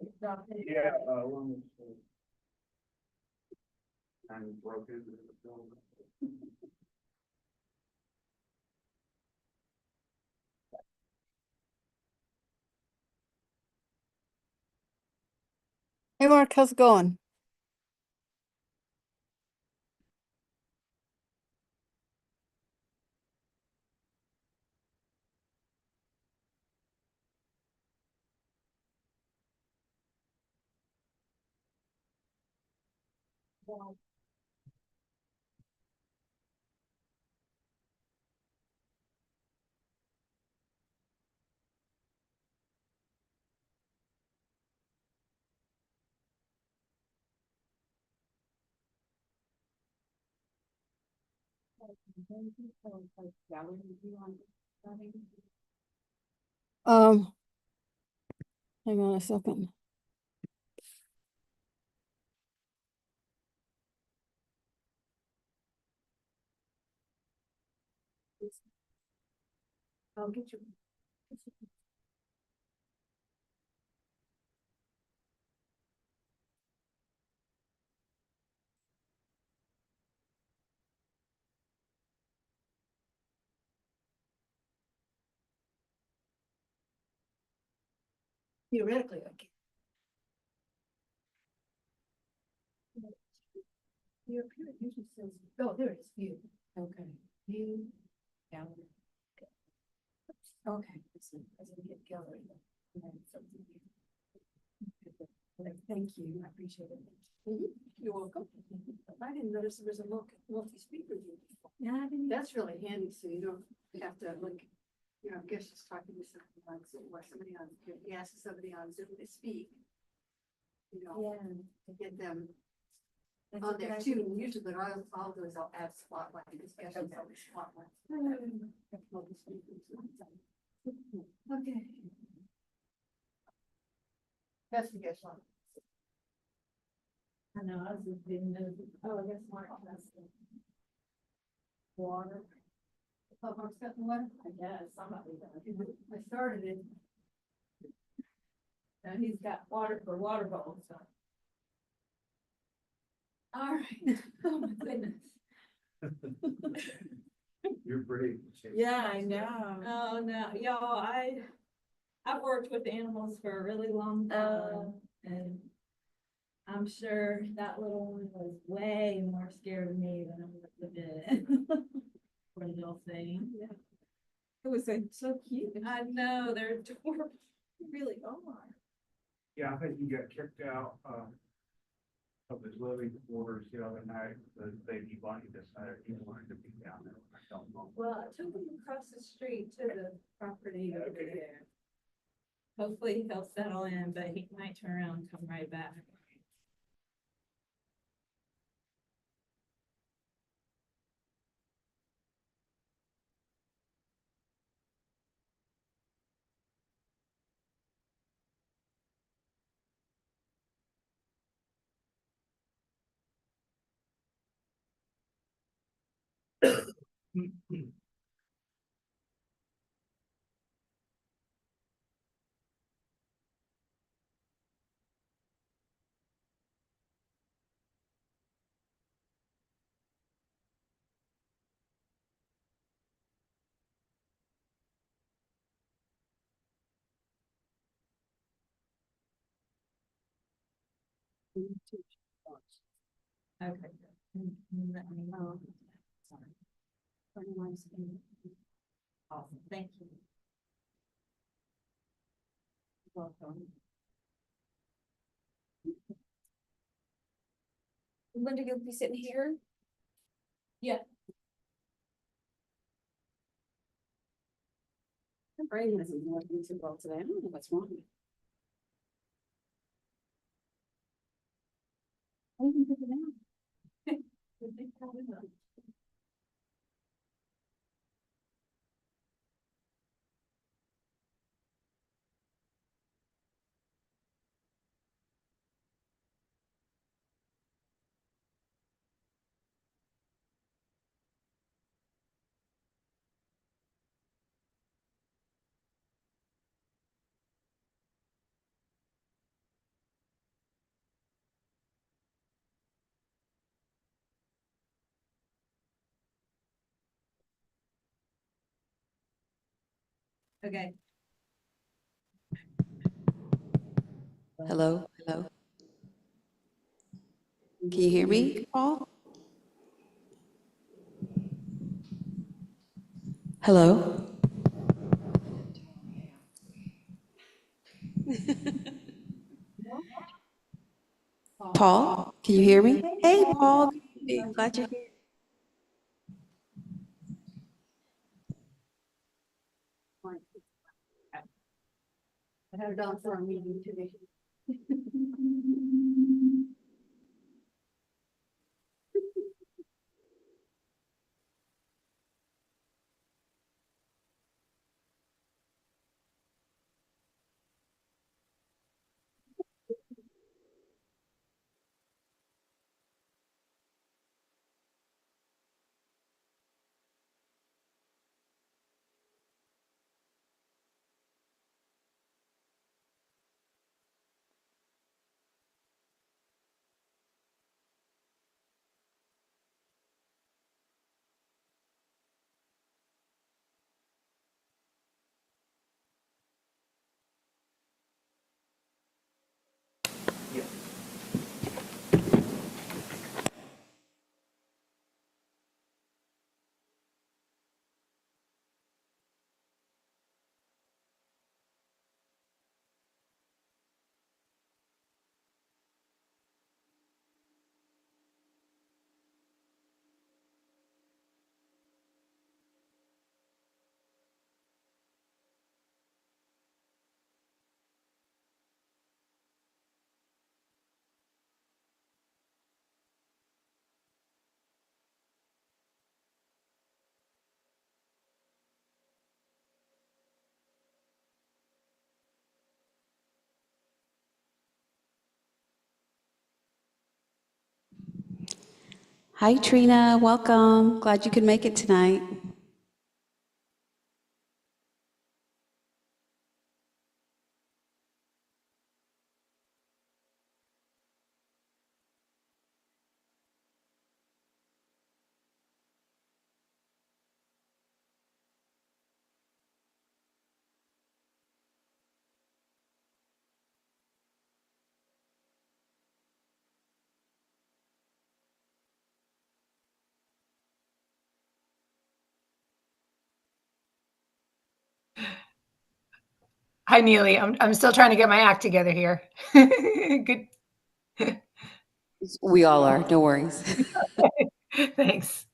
Yeah, one was, and broke into the film. Hey Mark, how's it going? Um, Hang on a second. I'll get you. Theoretically, I can. Your appearance usually says, oh, there it is, view. Okay. View, gallery. Okay, as in get gallery. And then something here. Thank you, I appreciate it. You're welcome. I didn't notice there was a multi-speaker view. Yeah, that's really handy, so you don't have to like, you know, Geshe is talking to somebody on Zoom, or somebody on, he asks somebody on Zoom to speak. You know, to get them on there too. Usually, but I'll do is I'll add spotlight because Geshe is always spotlight. Okay. That's the Geshe one. I know, I was just didn't know. Oh, I guess Mark has water. Oh, Mark's got the water? I guess, somebody does. I started it. And he's got water for water bottles, so. All right. Oh, my goodness. You're brave. Yeah, I know. Oh, no, y'all, I've worked with animals for a really long time, and I'm sure that little one was way more scared of me than I was a bit. What a little thing. Yeah. It was so cute. I know, they're adorable. They really are. Yeah, I think you got kicked out, of his living quarters the other night, the baby bunny decided he wanted to be down there. I don't know. Well, I took him across the street to the property over there. Hopefully he'll settle in, but he might turn around and come right back. Okay. Let me know. Sorry. Awesome, thank you. Welcome. Linda, you'll be sitting here? Yeah. My brain isn't working too well today. I don't know what's wrong. I didn't pick it out. Okay. Hello, hello. Can you hear me, Paul? Hello? Paul, can you hear me? Hey, Paul. Glad you're here. I had it on for a meeting today. Hi, Trina. Welcome. Glad you could make it tonight. Hi, Neely. I'm still trying to get my act together here. Good. We all are. No worries. Thanks.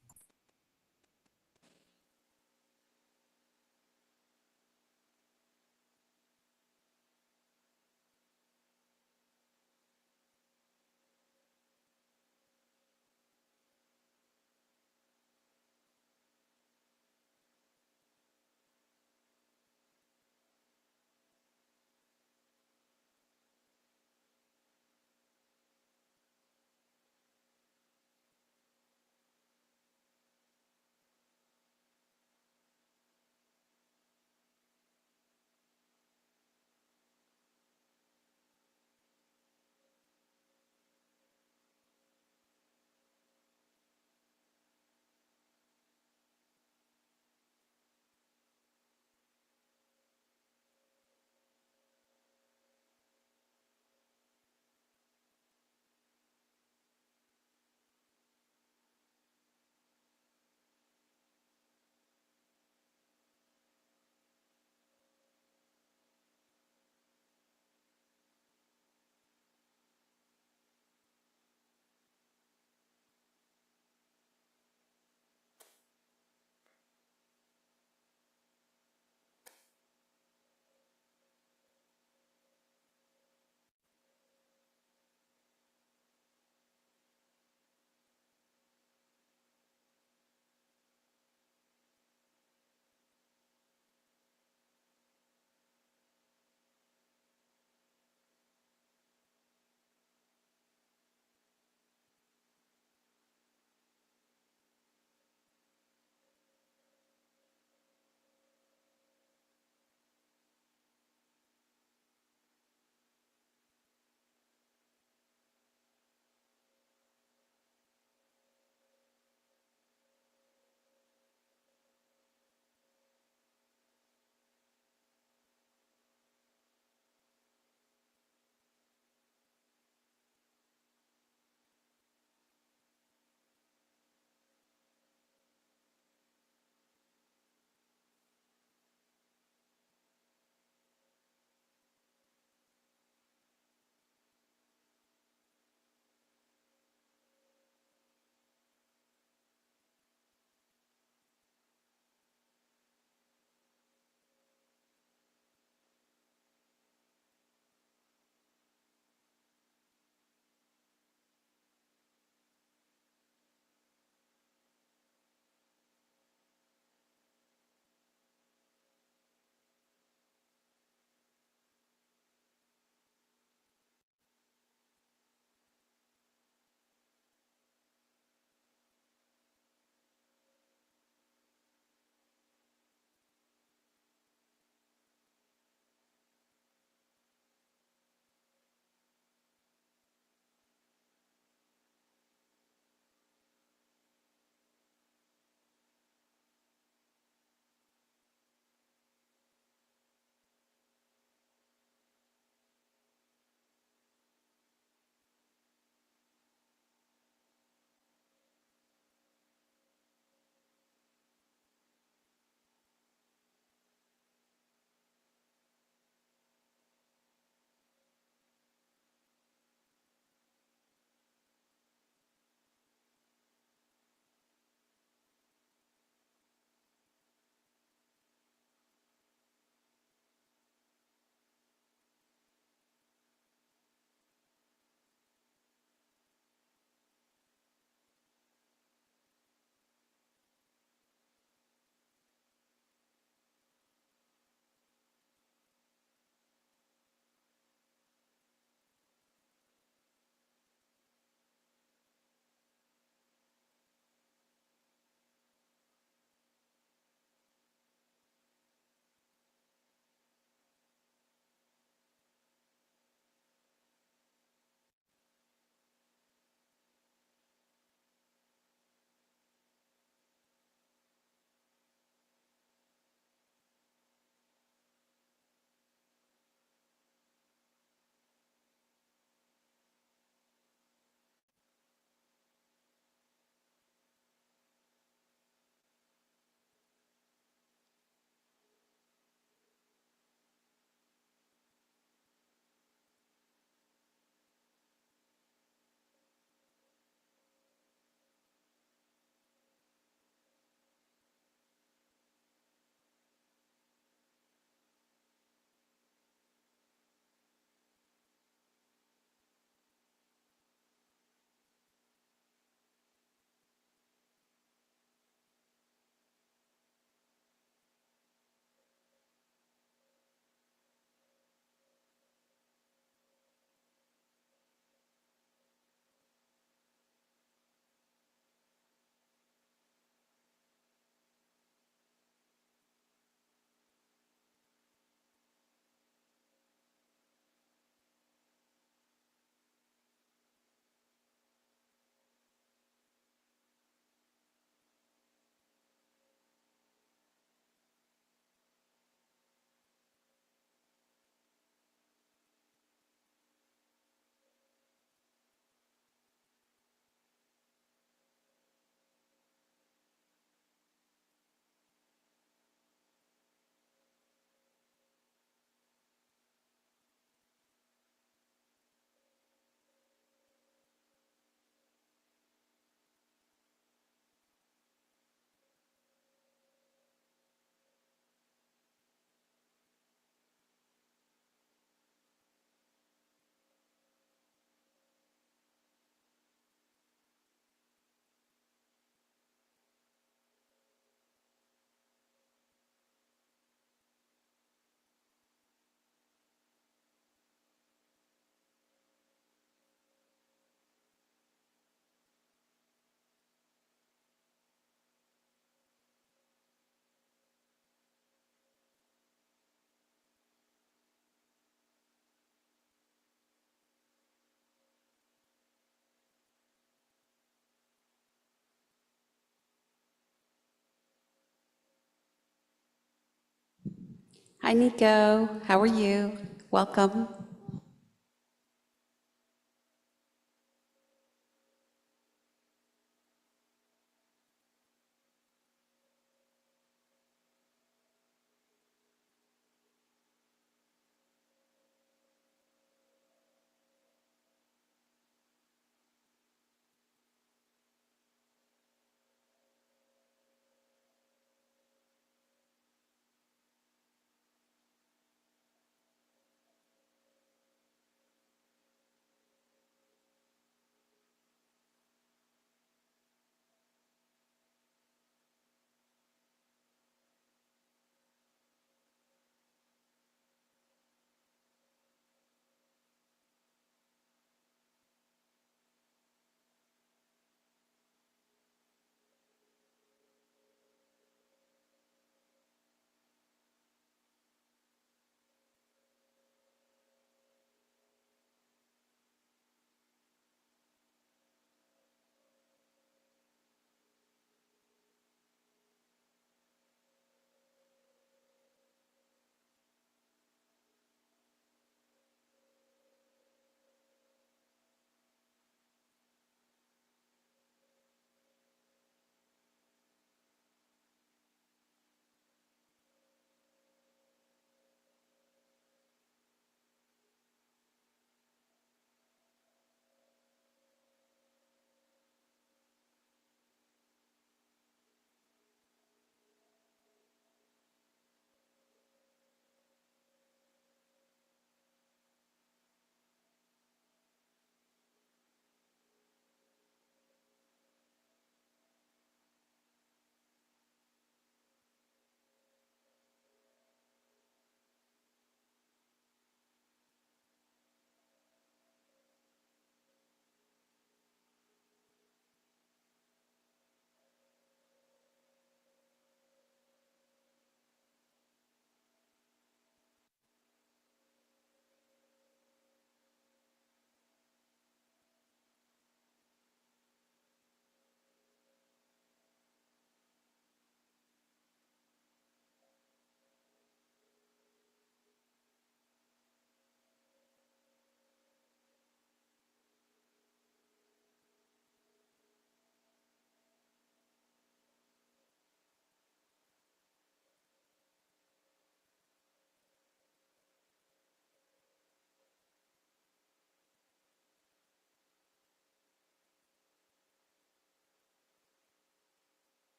Hi, Nico. How are you? Welcome.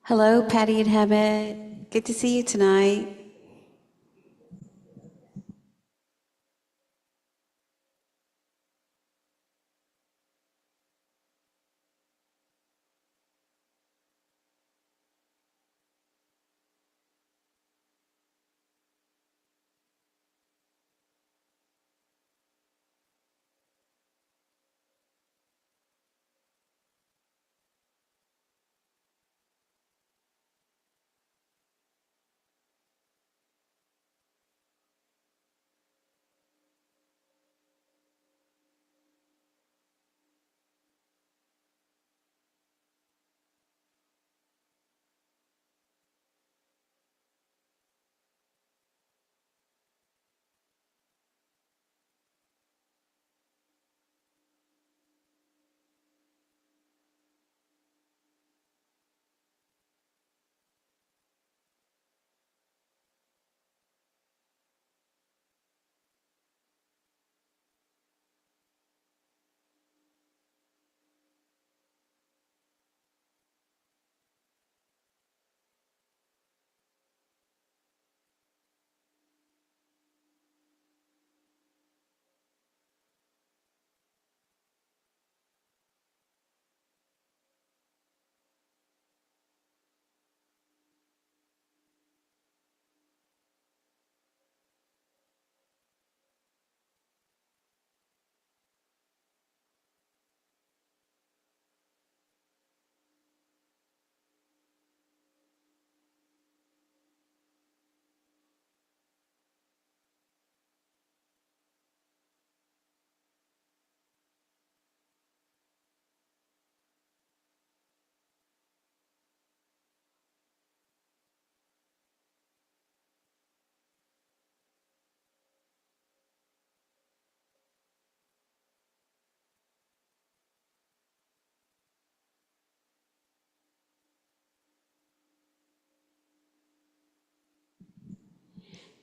Hello, Patty and Hemet. Good to see you tonight.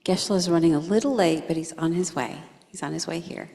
Geshe is running a little late, but he's on his way. He's on his way here.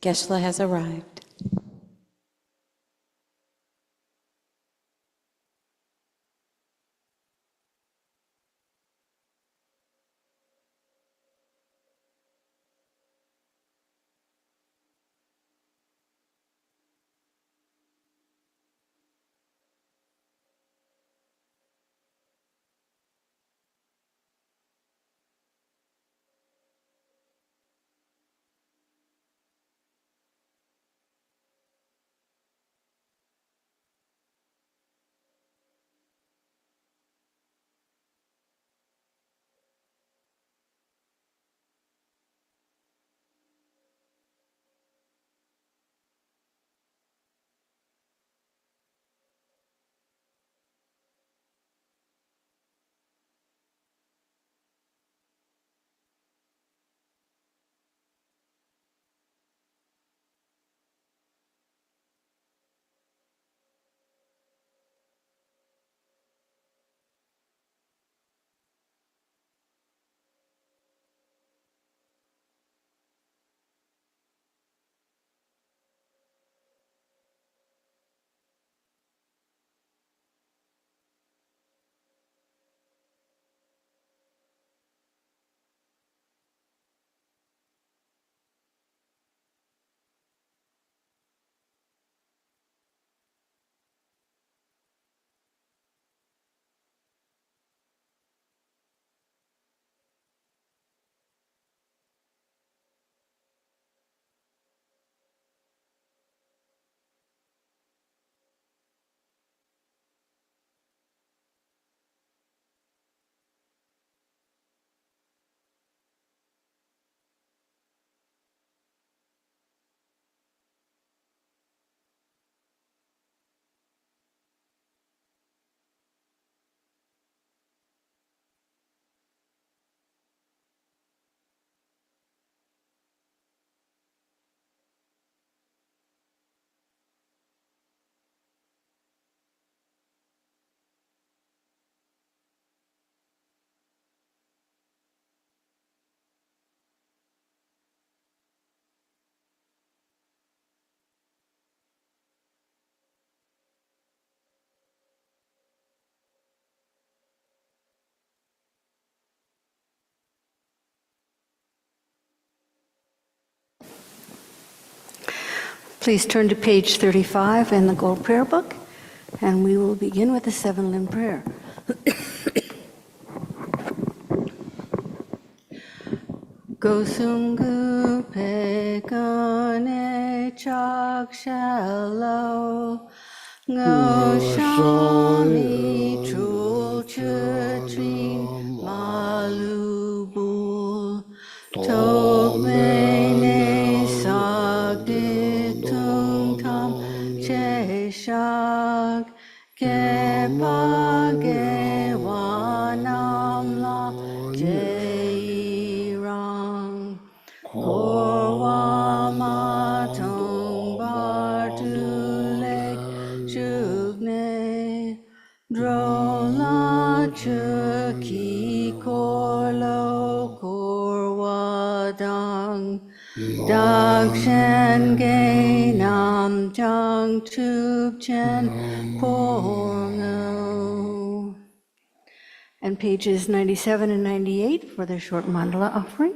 Geshe has arrived. Please turn to page 35 in the Gold Prayer Book, and we will begin with the seven-limb prayer. Gosungu pekane chakshalo Goshami chul chetrin malubul Tokmene sagditung tam cheshag Kepage wanamla jeirang Korwa matong bartulek chugne Drola chuki korlo korwadang Dagshan ge nam jang tup chen porno. And pages 97 and 98 for the short mandala offering.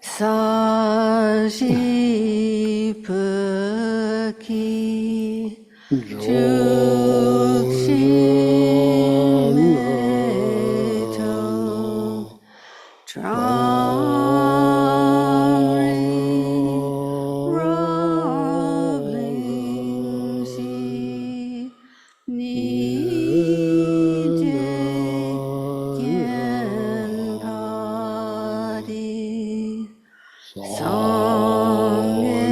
Saji paki chukshi meto tramri robling si nide yen padi Sangye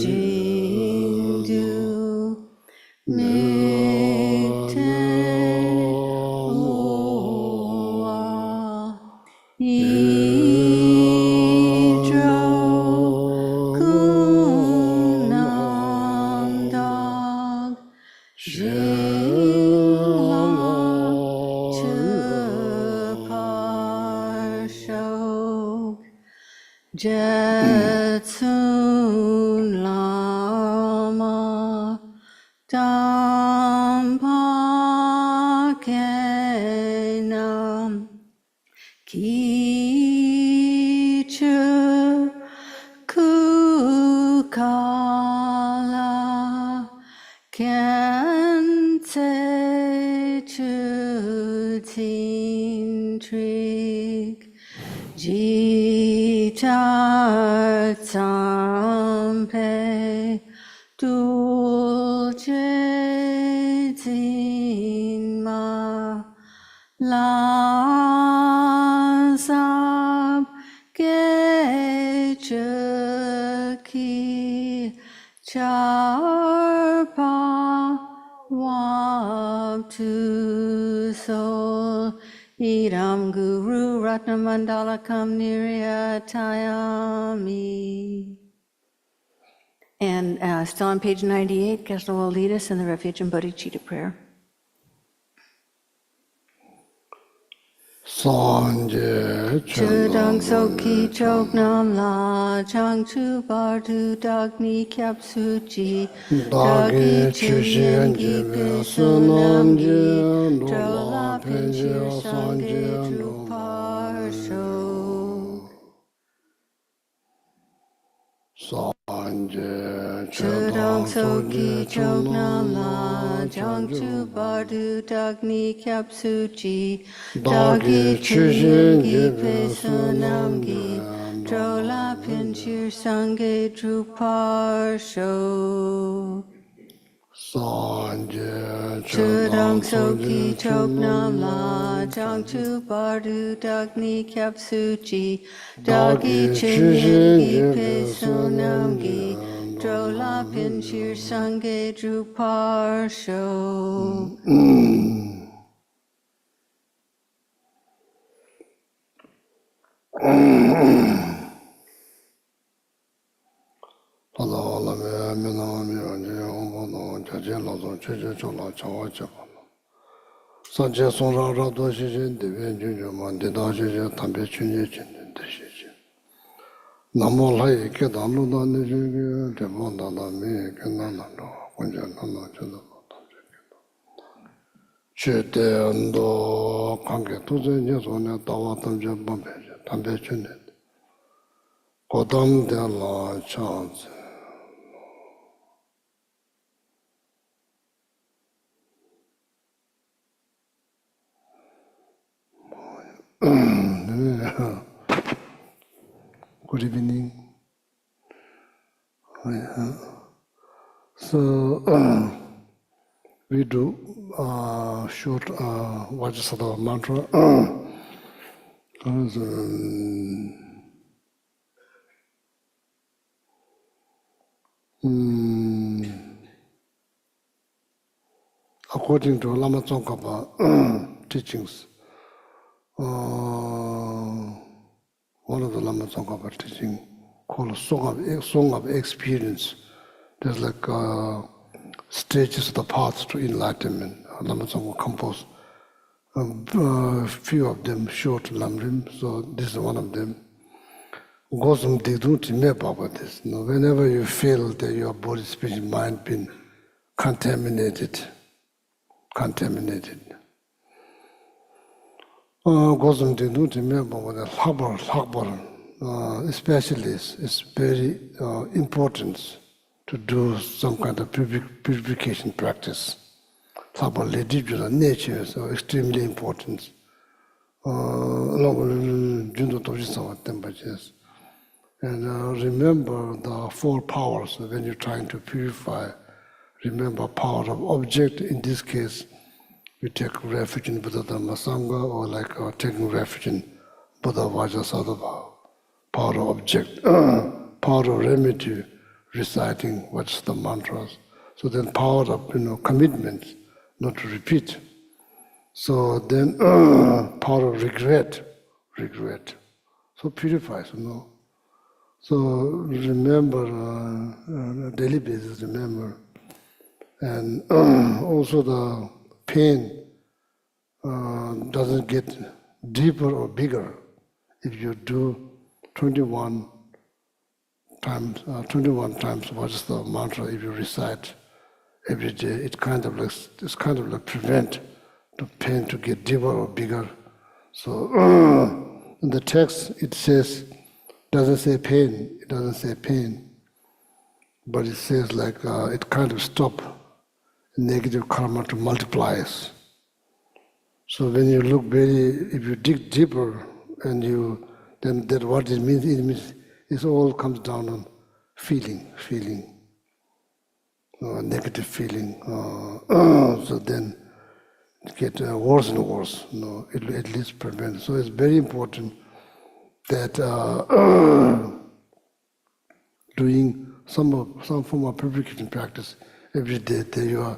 Jindu Mikte Uwa Idro Kunamdag Jingla Chuparshok Jetsun Lama Dampakenam Kichu Kukala Kente Chutin Trik Jitar Tsampe Dulce Tinma Lazab Gechaki Charpa Wabtu Sol Idam Guru Ratnamandala Kam Niryatayami. And still on page 98, Geshe will lead us in the Refuge and Bodhicitta prayer. Sanje Chudang Soki Chok Nam La Chang Chu Bardu Dagni Kyap Suchi Dagi Chushen Jibe Sunam Je Drola Dola Pinchir Penje Sangye Sanje Druparsho Sanje Chudang Soki Soje Chok Nam La Chunam Chang Chu Bardu Dagni Kyap Suchi Dagi Chushen Jibe Sunam Sunamgi Je Drola Pinchir Sangye Druparsho Sanje Chudang Soki Chok Nam La Chang Chu Bardu Dagni Kyap Suchi Dagi Chin Gi Sunamgi Drola Pinchir Sangye Druparsho. Sanje Sonra Rado Shishin Diven Junju Mandida Shishin Tampe Chunye Chintin Deshishi Namo Lai Kedan Luda Nishingi Devan Dada Mi Kenan Nando Kunja Nanda Chidama Tamche Kedan Chute Ando Kange Tuze Nyesone Dawa Tamche Bampe Tampe Chunye Godam de la chance. Good evening. So we do short Vajrasattva mantra. According to Lama Tsongkhapa teachings, one of the Lama Tsongkhapa teaching called Song of Experience. There's like stages of the path to enlightenment. Lama Tsongkhapa composed a few of them, short Lamrim, so this is one of them. Gosam Digdunti me about this. Whenever you feel that your body, speech, mind been contaminated. Gosam Digdunti me about the Lakbar, especially it's very important to do some kind of purification practice. Lakbar nature is extremely important. And remember the four powers when you're trying to purify. Remember power of object. In this case, you take refuge in Buddha Dhamma Sangha, or like taking refuge in Buddha Vajrasattva. Power of object, power of remedy, reciting what's the mantras. So then power of commitment, not to repeat. So then power of regret. So purifies, So remember, daily basis, remember. And also the pain doesn't get deeper or bigger if you do 21 times what's the mantra. If you recite every day, it's kind of like prevent the pain to get deeper or bigger. So in the text it says, doesn't say pain, but it says like it kind of stop negative karma to multiply. So when you look if you dig deeper and then that what it means it all comes down on feeling, negative feeling. So then it gets worse and worse. It at least prevent. So it's very important that doing some form of purification practice every day, that your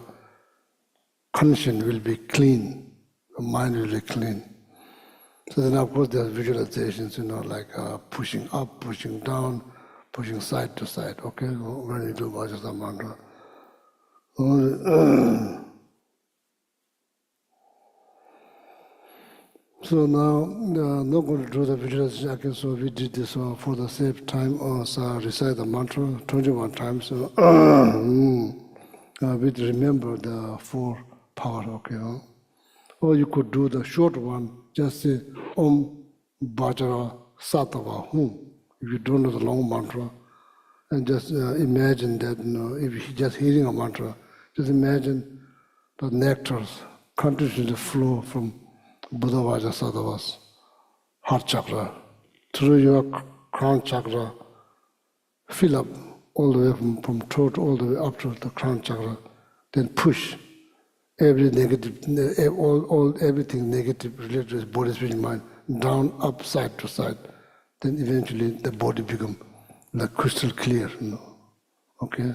conscience will be clean, your mind will be clean. So then, of course, there's visualizations, like pushing up, pushing down, pushing side to side. Okay, when you do Vajrasattva mantra. So now, not going to do the visualization again, so we did this for the same time. So recite the mantra 21 times. So we remember the four power, okay? Or you could do the short one, just say Om Bhajara Sattva Hum. If you don't know the long mantra, and just imagine that, if you're just hearing a mantra, just imagine the nectars continuing to flow from Buddha Vajrasattva's heart chakra through your crown chakra, fill up all the way from throat all the way up to the crown chakra, then push every negative, everything negative related to body, spirit, mind, down, up, side to side. Then eventually the body become like crystal clear, Okay?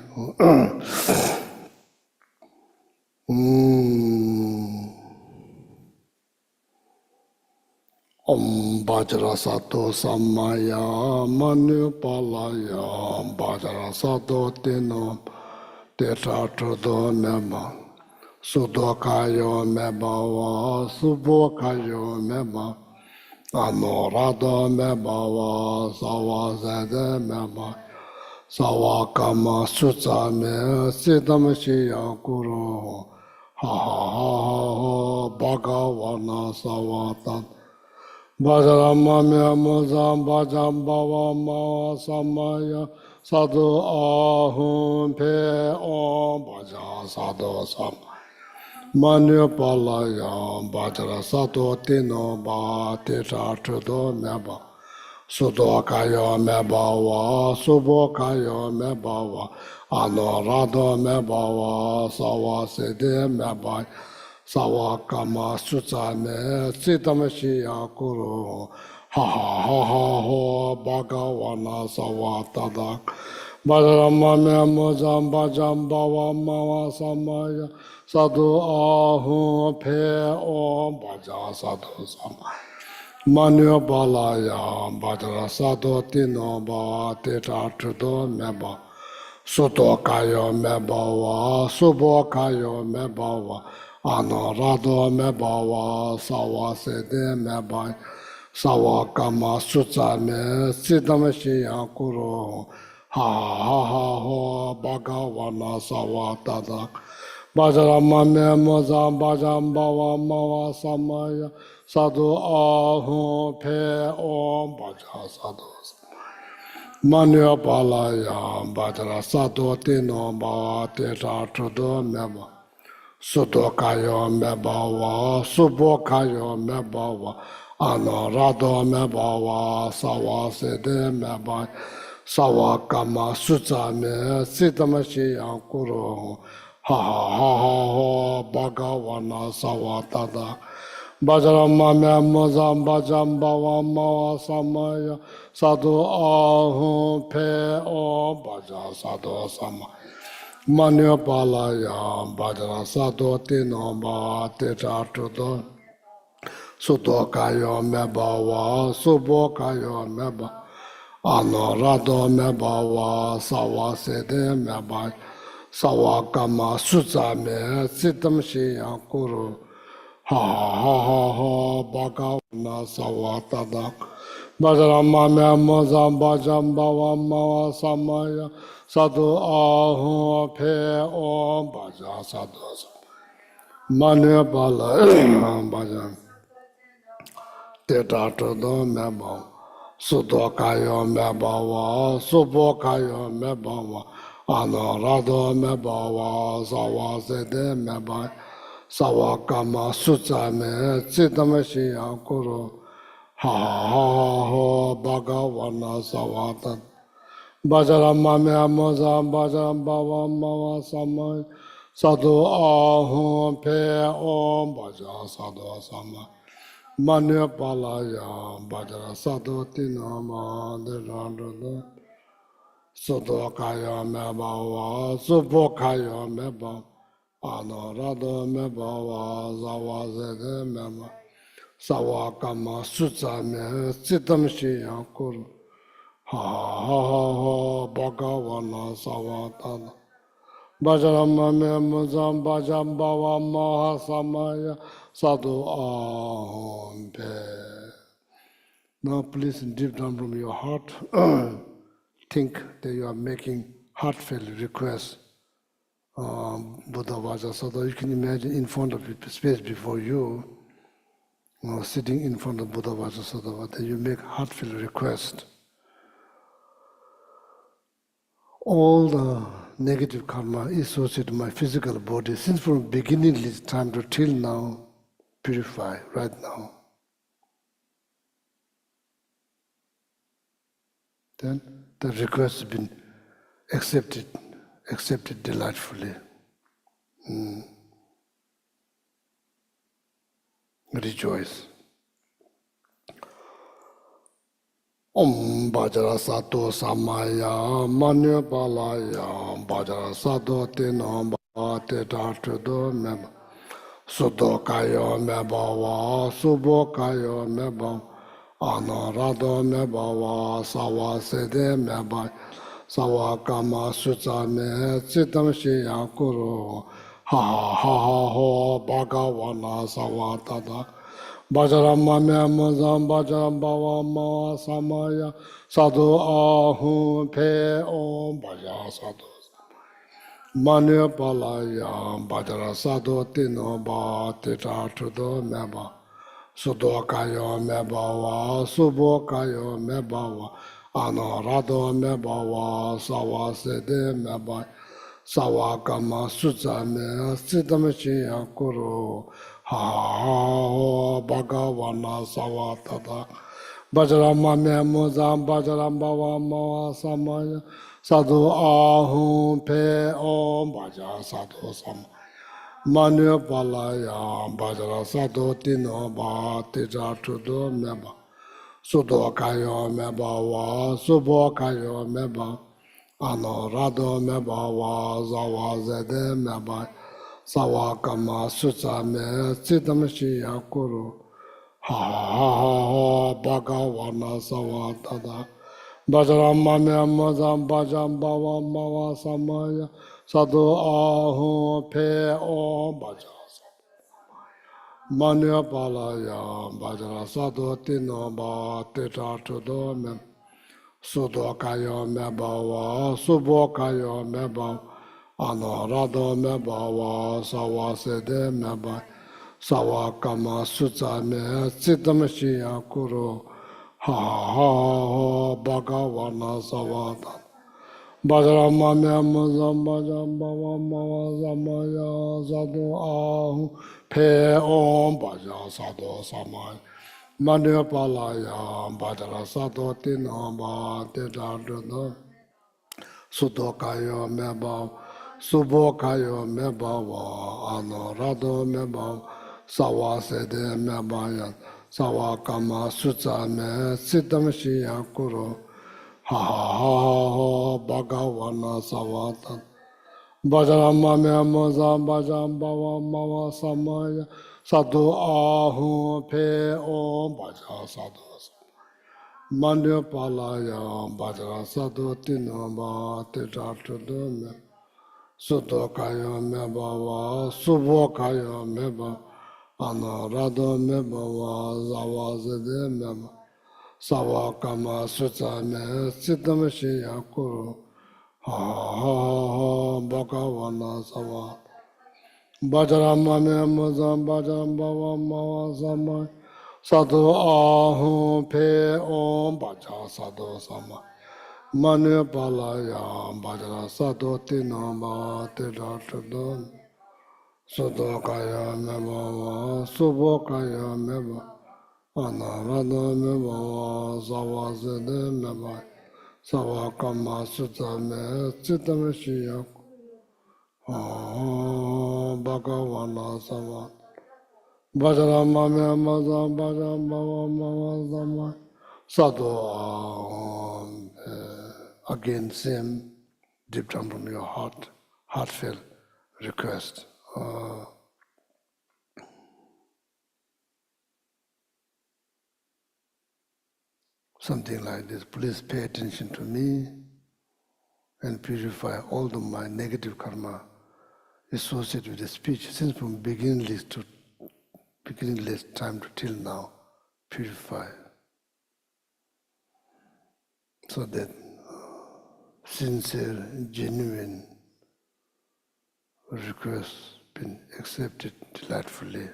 Om Vajrasattva Sammaya Manupalaya Vajrasattva Teno Tetatrado Mema Sudokayo Mebawa Subokayo Meba Anorado Mebawa Sawazade Meba Sawakama Sutsame Siddhamashya Guru Ha ha ha ha Bhagavana Sawatan Bhajarama Miyamuzam Bhajam Bhava Mava Samaya Sadhu Ahum Pe Om Bhaja Sadhu Sam Manu Palaya Bhajara Sadhu Tino Ba Tita Trudo Meba Sudo Kaya Mebawa Subo Kaya Mebawa Anorado Mebawa Sawa Sede Mebai Sawakama Sutsame Sitamashia Kuru Ha ha ha ha ha Bhagawana Sawatada Bhajaramame Muzam Bhajam Bhava Mava Samaya Sadhu Ahu Pe Om Bhaja Sadhu Samaya Manu Balaya Bhajara Sadhu Tino Ba Teta Trudo Meba Suto kayo mebawa, subo kayo mebawa, anorado mebawa, sawa sede mebai, sawa kama sutsa me, sidam shiya kuro, ha ha ha ho, bhagawana sawa tada, bhajarama me moza bhajam bawa mawa samaya, sadhu ahu pe om bhaja sadhu. Manu Palaya Bhadra Sato Tino Ba Teta Trudo Meba Suto Kayo Mebawa Subo Kayo Mebawa Anorado Mebawa Sawa Sede Meba Sawa Kama Sutsa Me Sitamashi Yankuro Ha ha ha ha Bhagawana Sawa Tada Bhajarama Muzam Bhajam Bhava Mava Samaya Sadhu Ahu Pe Om Bhaja Sadhu Samaya Manu Palaya Bhajara Sadhu Tino Ba Teta Trudo Suto Kayo Mebawa Subo Kayo Meba Anorado Mebawa Sawa Sede Meba Sawa Kama Sutsa Me Sitam Shiya Kuru Ha ha ha ha Bhagavana Savatada Bhajarama Muzam Bhajam Bhava Mava Samaya Sadhu Ahu Pe Om Bhaja Sadhu Manu Bala Bhajan Teta Trudo Meba Sudo Kayo Mebawa Subo Kayo Mebawa Anorado Mebawa Sawa Sede Meba Sawakama Sutsame Chidamashi Yankuru Ha ha ha Bhagawana Sawatan Bhajarama Meamoza Bhajaram Bhava Mava Samay Sadhu Ahum Pe Om Bhaja Sadhu Samay Manu Palaya Bhajara Sadhu Tinama Dhirandra Sudo Kaya Mebawa Subo Kaya Mebawa Anorado Mebawa Zawa Zede Meba Sawa Kama Sutsa Me Sitam Shiya Kuru Ha ha ha ha Bhagawana Sawa Tada Bhajarama Me Muzam Bhajam Bhava Maha Samaya Sadhu Ahum Pe. Now please deep down from your heart think that you are making heartfelt requests. Buddha Vaja Sada, you can imagine in front of it, space before you, sitting in front of Buddha Vaja Sada, that you make heartfelt request. All the negative karma associated with my physical body, since from beginning this time to till now, purify right now. Then the request has been accepted delightfully. Rejoice. Om Bhajara Sato Samaya Manu Palaya Bhajara Sato Tino Bhate Tatudo Meba Sudo Kayo Mebawa Subo Kayo Meba Anorado Mebawa Sawa Sede Meba Sawa Kama Sutsa Me Chitam Shiya Kuru Ha ha ha ha Bhagawana Sawa Tada Bhajarama Muzam Bhajam Bhava Mava Samaya Sadhu Ahu Pe Om Bhaja Sadhu Manu Palaya Bhajara Sadhu Tino Ba Teta Trudo Meba Sudokayo mebawa, subokayo mebawa, anorado mebawa, sawa sede mebawa, sawa kama suzame, sidamshiya kuru, ha bhagavana sawa tada, bajrama memuzam, bajrambawa mawa samaya, sadhu ahum pe om, baja sadhu samaya. Manu palaya bajara sado tino ba tija tudo meba sudo kayo meba wa subo kayo meba ano rado meba wa zawa zede meba sawa kama susa me sitam shiya kuru ha bhagavana sawa tada bajara mame mazam bajam bava mava samaya sadhu ahu pe om baja Manu palaya bajara sadhu tino ba teta tudo me sudo kayo me bawa subo kayo me bawa anorado me bawa sawa sede me ba sawa kama sutsa me sitam shiya kuru bhagavana savata Bajrama Myamazam Bajam Bava Mava Samaya Sadhu Ahu Pe Om Baja Sadhu Samaya Manipalaya Bajara Sadhu Tinamba Tedaduna Sudokayo Meba Subokayo Mebawa Anorado Meba Sawa Sede Mebayan Sawa Kama Sutsa Me Siddham Shiya Kuru bhagavana savata bajrama memoza bajam bava mava samaya sadhu ahu pe om baja sadhu manu palaya bajra sadhu tinamba tejatudume sudho kaya me bava subho kaya me bava anarado me bava zavazade me bava Sawa kama sutsa me siddham shiya kuru bhagavana sawa bajrama me muzam bajam bava mava samay sadhu ahu pe om baja sadhu samay manu palaya bajra sadhu tinamba tedatudu sudho kaya me bava subho kaya me bava Anarada meba sawa sede meba sawa kama sutta me chitam shiya bhagavana sawa bajrama me maza bajam bhava mava sama sadhu again same deep down from your heart heartfelt request something like this. Please pay attention to me and purify all my negative karma associated with the speech, since from beginningless time to till now. Purify, so that sincere, genuine requests been accepted delightfully.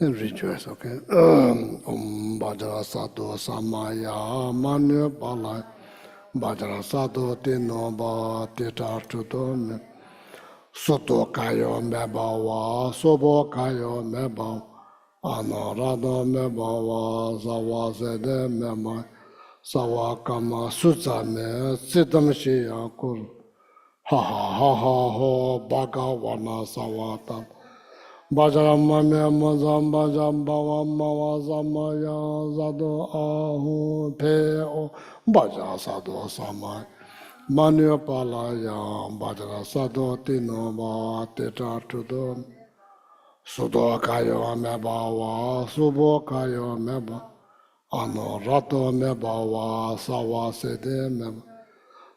And rejoice, okay? Om Bajra Sadhu Samaya Manu Palai Bajra Sadhu Tino Ba Tita Tudon Soto Kayo Mebawa Sobo Kayo Meba Anarada Mebawa Sawa Sede Mema Sawa Kama Sutsa Me Siddham Shiya Kuru Bhagavana Savata Bajrama Myamazam Bajam Bava Mava Samaya Sadhu Ahu Pe O Baja Sadhu Samaya Manu Palaya Bajra Sadhu Tinova Teta Tudon Sudho Kayo Mebawa Subho Kayo Meba Anorato Mebawa Sawa Sede Meba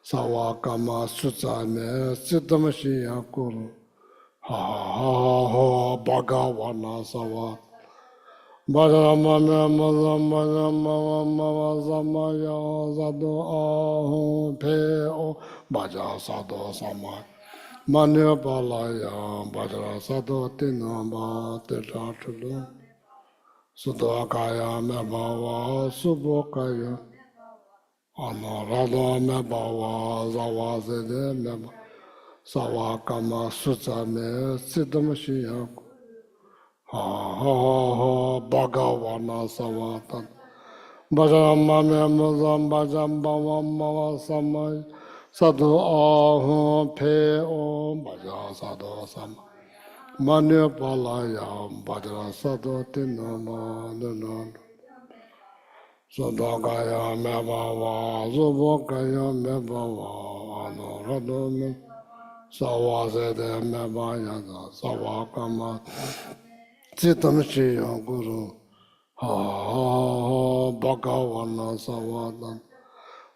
Sawa Kama Sutsa Me Siddham Shiya Kuru bhagavana sawa bajrama me mazam bajam bava mava samaya sadhu ahu pe o baja sadhu samaya Manu Balaya Bajra Sado Tinamba Tejatulu Sudakaya Mebawa Subokaya Anarado Mebawa Zawazede Meba Sawakama Sutsame Siddhamashiyaku Ha ha ha Bhagawana Savatan Bajamame Muzam Bajambava Samay Sadhu Ahum Pe Om Baja Sadhu Sam Manu Palaya Bajra Sadhu Tinama Nunan Sudakaya Mebawa Zubokaya Mebawa Anuradum Sawasede Mebayada Sawakama Chitamshi Guru Ha Bhagavana Savadan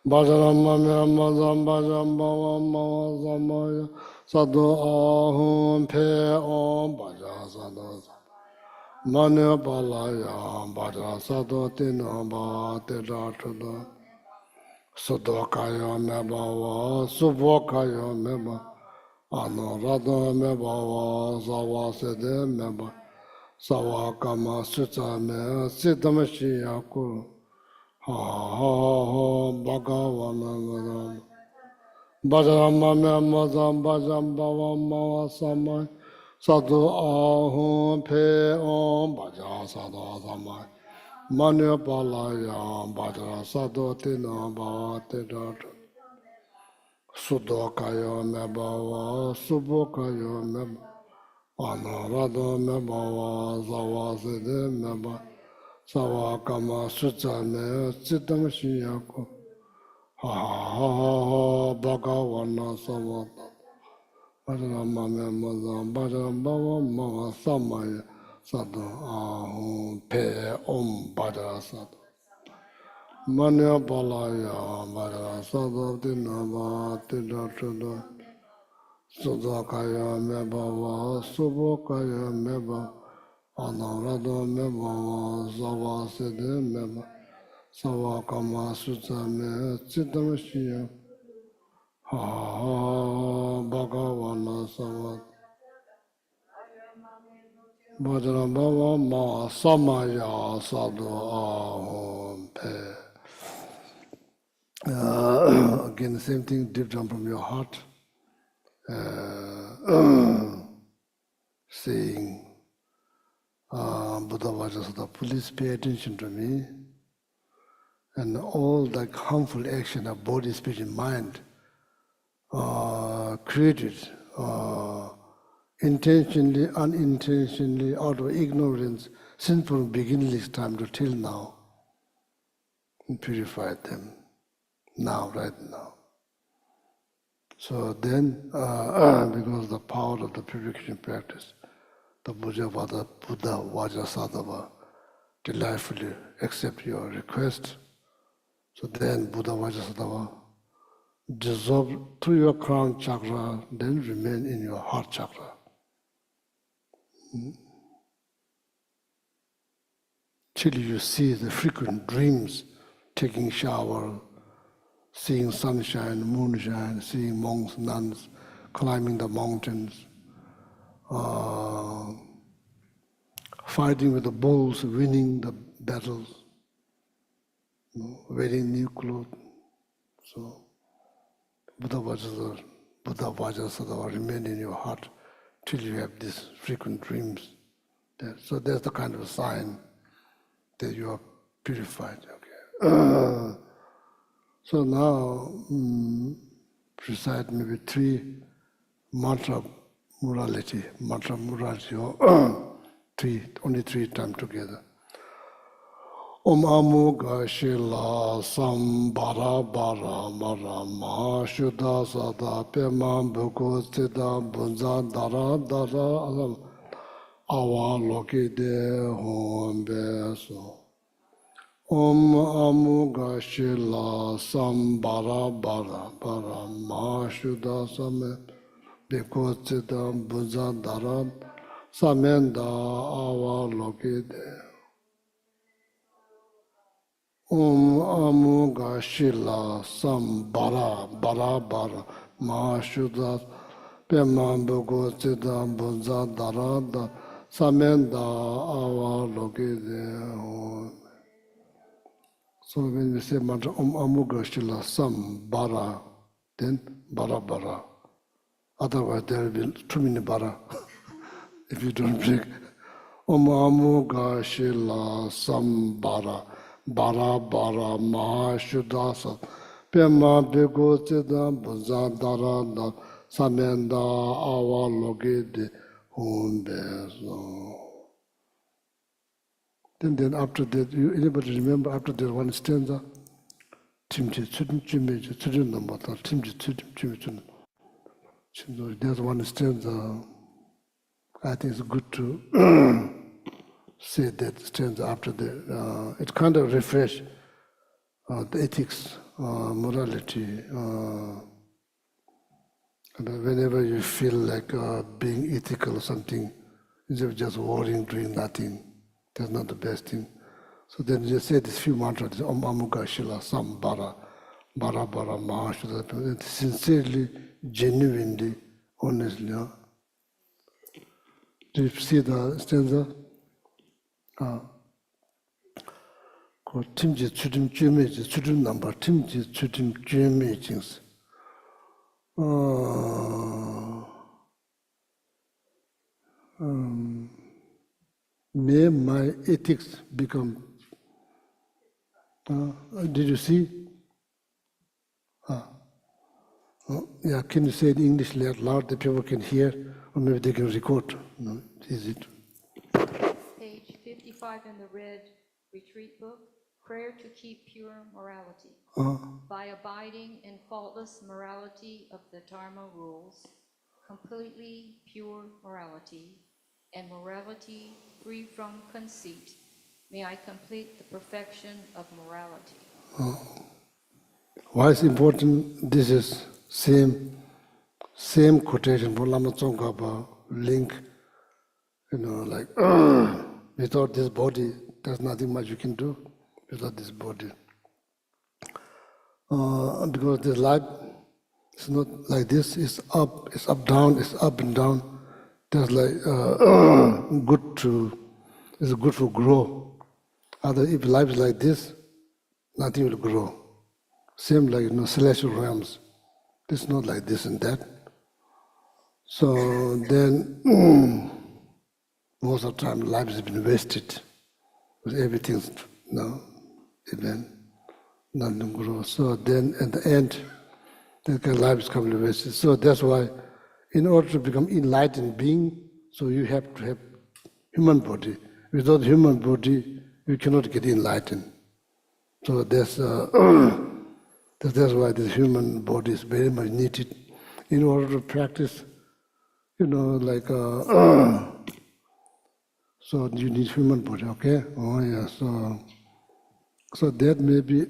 Bajramamya Mazam Bajambava Samaya Sadhu Ahum Pe Om Baja Sadhu Manu Balaya Baja Sadhu Tinamba Tejatuda Sudokaya Mebawa Subokaya Meba Anuradha Mebawa Zavasede Meba Sawakama Sutsame Siddhamashiyaku Ha ha ha Bhagavana Vadam Bajramame Mazam Bajam Bhava Samay Sadhu Ahum Pe Om Baja Sadhu Samay Manu Palaya Bajra Sadhu Tina Bhate Datu Sudokaya Mebawa Subokaya Meba Anarada Mebawa Zavasede Meba Sawakama Sutsame Chitamshiyaku Ha ha ha Bhagavana Savata Bajramame Mazam Bajam Bhava Mava Samaya Sadhu Ahum Pe Om Bajra Sadhu Manya Palaya Bajra Sadhu Dinava Tidatuda Sudakaya Mebawa Subokaya Meba Anarada Mebawa Zavasede Meba Sawakama Sutsame Chitamshiya Ha Bhagavana Savat Bajrambhava Ma Samaya Sadhu Ahum Pe Again, the same thing, deep down from your heart, saying, Buddha Vajrasada, please pay attention to me, and all the harmful action of body, speech, and mind created intentionally, unintentionally, out of ignorance, since from beginningless time to till now, and purified them now, right now. So then, because of the power of the purification practice, the Buddha Vajrasadava delightfully accept your request. So then Buddha Vajrasadava dissolve through your crown chakra, then remain in your heart chakra. Till you see the frequent dreams, taking shower, seeing sunshine, moonshine, seeing monks, nuns, climbing the mountains, fighting with the bulls, winning the battles, wearing new clothes. So Buddha Vajrasadava remain in your heart till you have these frequent dreams. So that's the kind of sign that you are purified. Okay. So now recite maybe 3 mantra morality, or only 3 times together. Om Amuga Shila Sam Bara Bara Mara Ma Shuddha Sada Pema Bhuko Sita Bunza Dara Dara Awa Loki De Hom Beso Om Amuga Shila Sam Bara Bara Bara Ma Shuddha Same Bhuko Sita Bunza Dara Samenda Awa Loki De Om Amuga Shila Sam Bara Bara Bara Ma Shuddha Pema Bugo Sita Bunza Darada Samenda Awa Loki. So when we say mantra Amuga Shila Sam Bara, then Bara Bara. Otherwise there will be too many Bara if you don't break. Amuga Shila Sam Bara. Bara Bara Mahashudasa Pema Bego Sita Bunza Darada Samenda Awa Loki Humbezo. Then after that, anybody remember after that one stanza? Timji Tsudim Jimmy Tsudim number, Timji Tsudim Jimmy Tsudim. There's one stanza. I think it's good to say that stanza after that. It kind of refresh the ethics, morality. And whenever you feel like being ethical or something, instead of just worrying, doing nothing, that's not the best thing. So then you say these few mantras, Om Amuga Shila Sam Bara, Bara Bara Mahashuddha, sincerely, genuinely, honestly. Huh? Do you see the stanza? Timji Tsudim Jumeji, Tsudim number, Timji Tsudim Jumejings. May my ethics become. Did you see? Yeah, can you say it in English loud that people can hear, or maybe they can record? No, is it? Page 55 in the red retreat book, prayer to keep pure morality. By abiding in faultless morality of the Dharma rules, completely pure morality, and morality free from conceit, may I complete the perfection of morality. Why is important? This is same quotation, Lama Tsongkhapa link, like without this body, there's nothing much you can do without this body. Because this life is not like this, it's up, down, it's up and down. There's like it's good for grow. If life is like this, nothing will grow. Same like celestial realms. It's not like this and that. So then most of the time life has been wasted. Because everything's even nothing grows. So then at the end, that kind of life is completely wasted. So that's why in order to become enlightened being, so you have to have human body. Without human body, you cannot get enlightened. So that's why this human body is very much needed in order to practice, so you need human body, okay? Oh yeah, so that may be,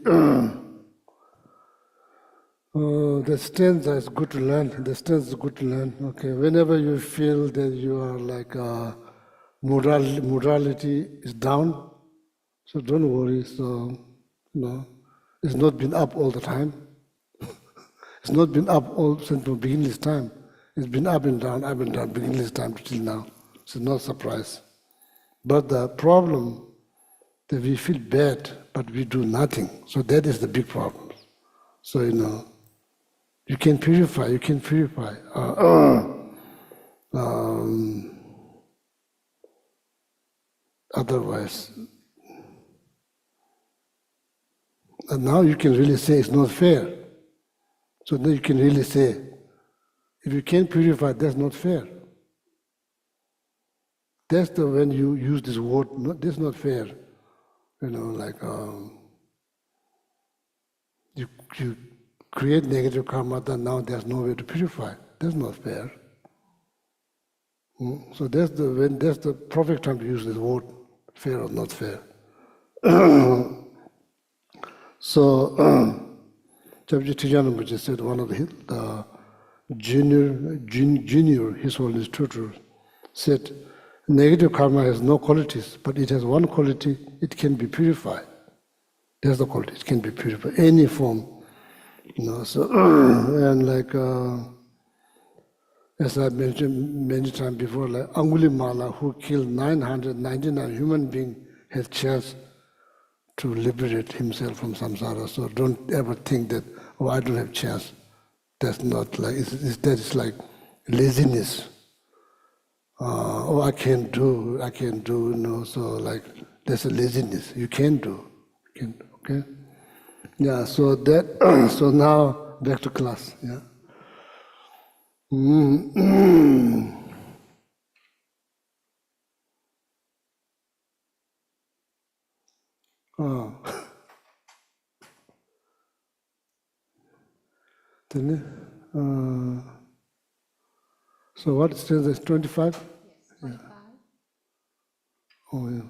the stanza is good to learn. The stanza is good to learn, okay? Whenever you feel that you are like, morality is down, so don't worry, so, it's not been up all the time. It's not been up all since the beginning of time. It's been up and down, beginning of time till now. It's no surprise. But the problem that we feel bad, but we do nothing. So that is the big problem. So, you can purify, otherwise. And now you can really say it's not fair. So then you can really say, if you can't purify, that's not fair. That's when you use this word, that's not fair. You create negative karma, then now there's no way to purify. That's not fair. So that's the perfect time to use this word, fair or not fair. So, Chabji Tijanambaji said, one of the junior His Holiness tutor said, negative karma has no qualities, but it has one quality, it can be purified. That's the quality, it can be purified, any form. So, and like, as I mentioned many times before, like Angulimala, who killed 999 human beings, had chance to liberate himself from samsara. So don't ever think that, oh, I don't have chance. That's not like, that is like laziness. Oh, I can't do, so like, that's a laziness. You can do, okay? Yeah, so that, so now back to class, yeah. Oh. So what stanza is 25? Yes, 25. Oh, yeah.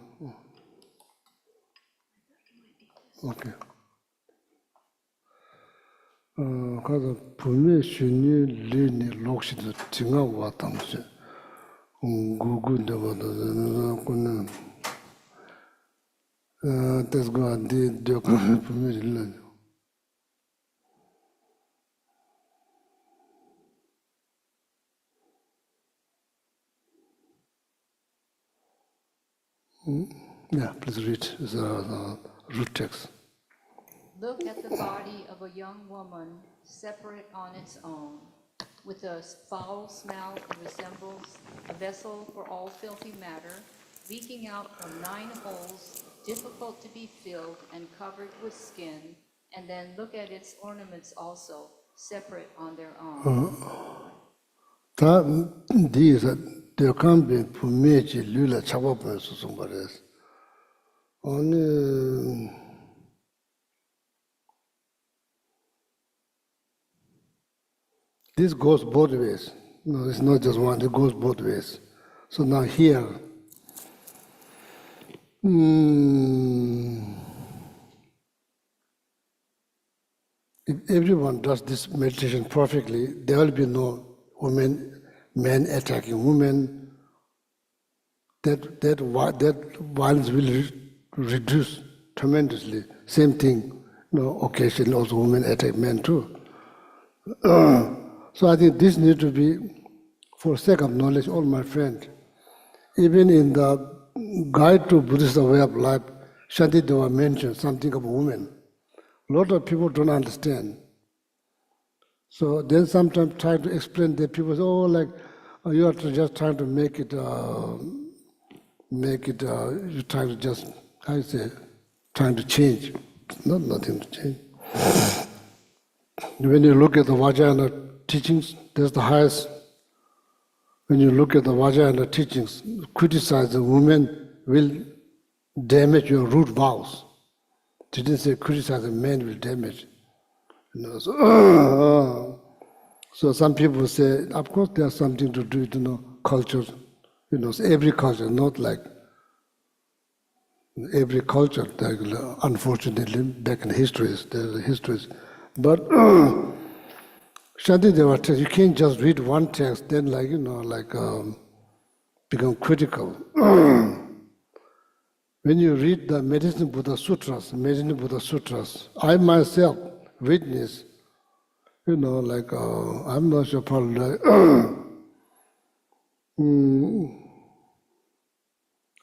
Okay. 가서 분명 신이 리니 록시도 증아 왔다면서. 구구데버도 그는 that's good. The 분명 yeah, please read the root text. Look at the body of a young woman, separate on its own, with a foul smell that resembles a vessel for all filthy matter, leaking out from 9 holes, difficult to be filled and covered with skin, and then look at its ornaments also, separate on their own. These there can be pumeji lula chabopo somebody. Only this goes both ways. No, it's not just one, it goes both ways. So now here, if everyone does this meditation perfectly, there will be no men attacking women. That violence will reduce tremendously. Same thing, occasionally also women attack men too. So I think this needs to be, for sake of knowledge, all my friends. Even in the Guide to Buddhist Way of Life, Shantideva mentioned something about women. A lot of people don't understand. So then sometimes try to explain that people say, oh, like, you are just trying to make it, you're trying to just, how you say, trying to change. Nothing to change. When you look at the Vajrayana teachings, that's the highest. When you look at the Vajrayana teachings, criticize the woman will damage your root vows. They didn't say criticize the man will damage. So some people say, of course there's something to do with culture. So every culture, not like every culture, unfortunately, back in histories, there's histories. But Shantideva text, you can't just read one text, then become critical. When you read the Medicine Buddha Sutras, I myself witness, I'm not sure probably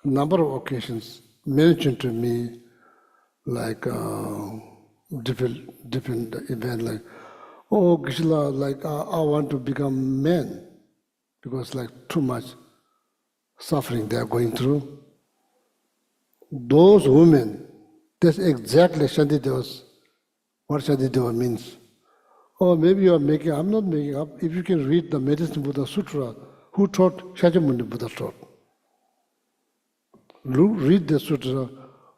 number of occasions mentioned to me different event like, oh, Geshe, I want to become man because too much suffering they are going through. Those women, that's exactly what Shantideva means. Or maybe you are making, I'm not making up. If you can read the Medicine Buddha Sutra, who taught? Shakyamuni Buddha taught. Read the sutra,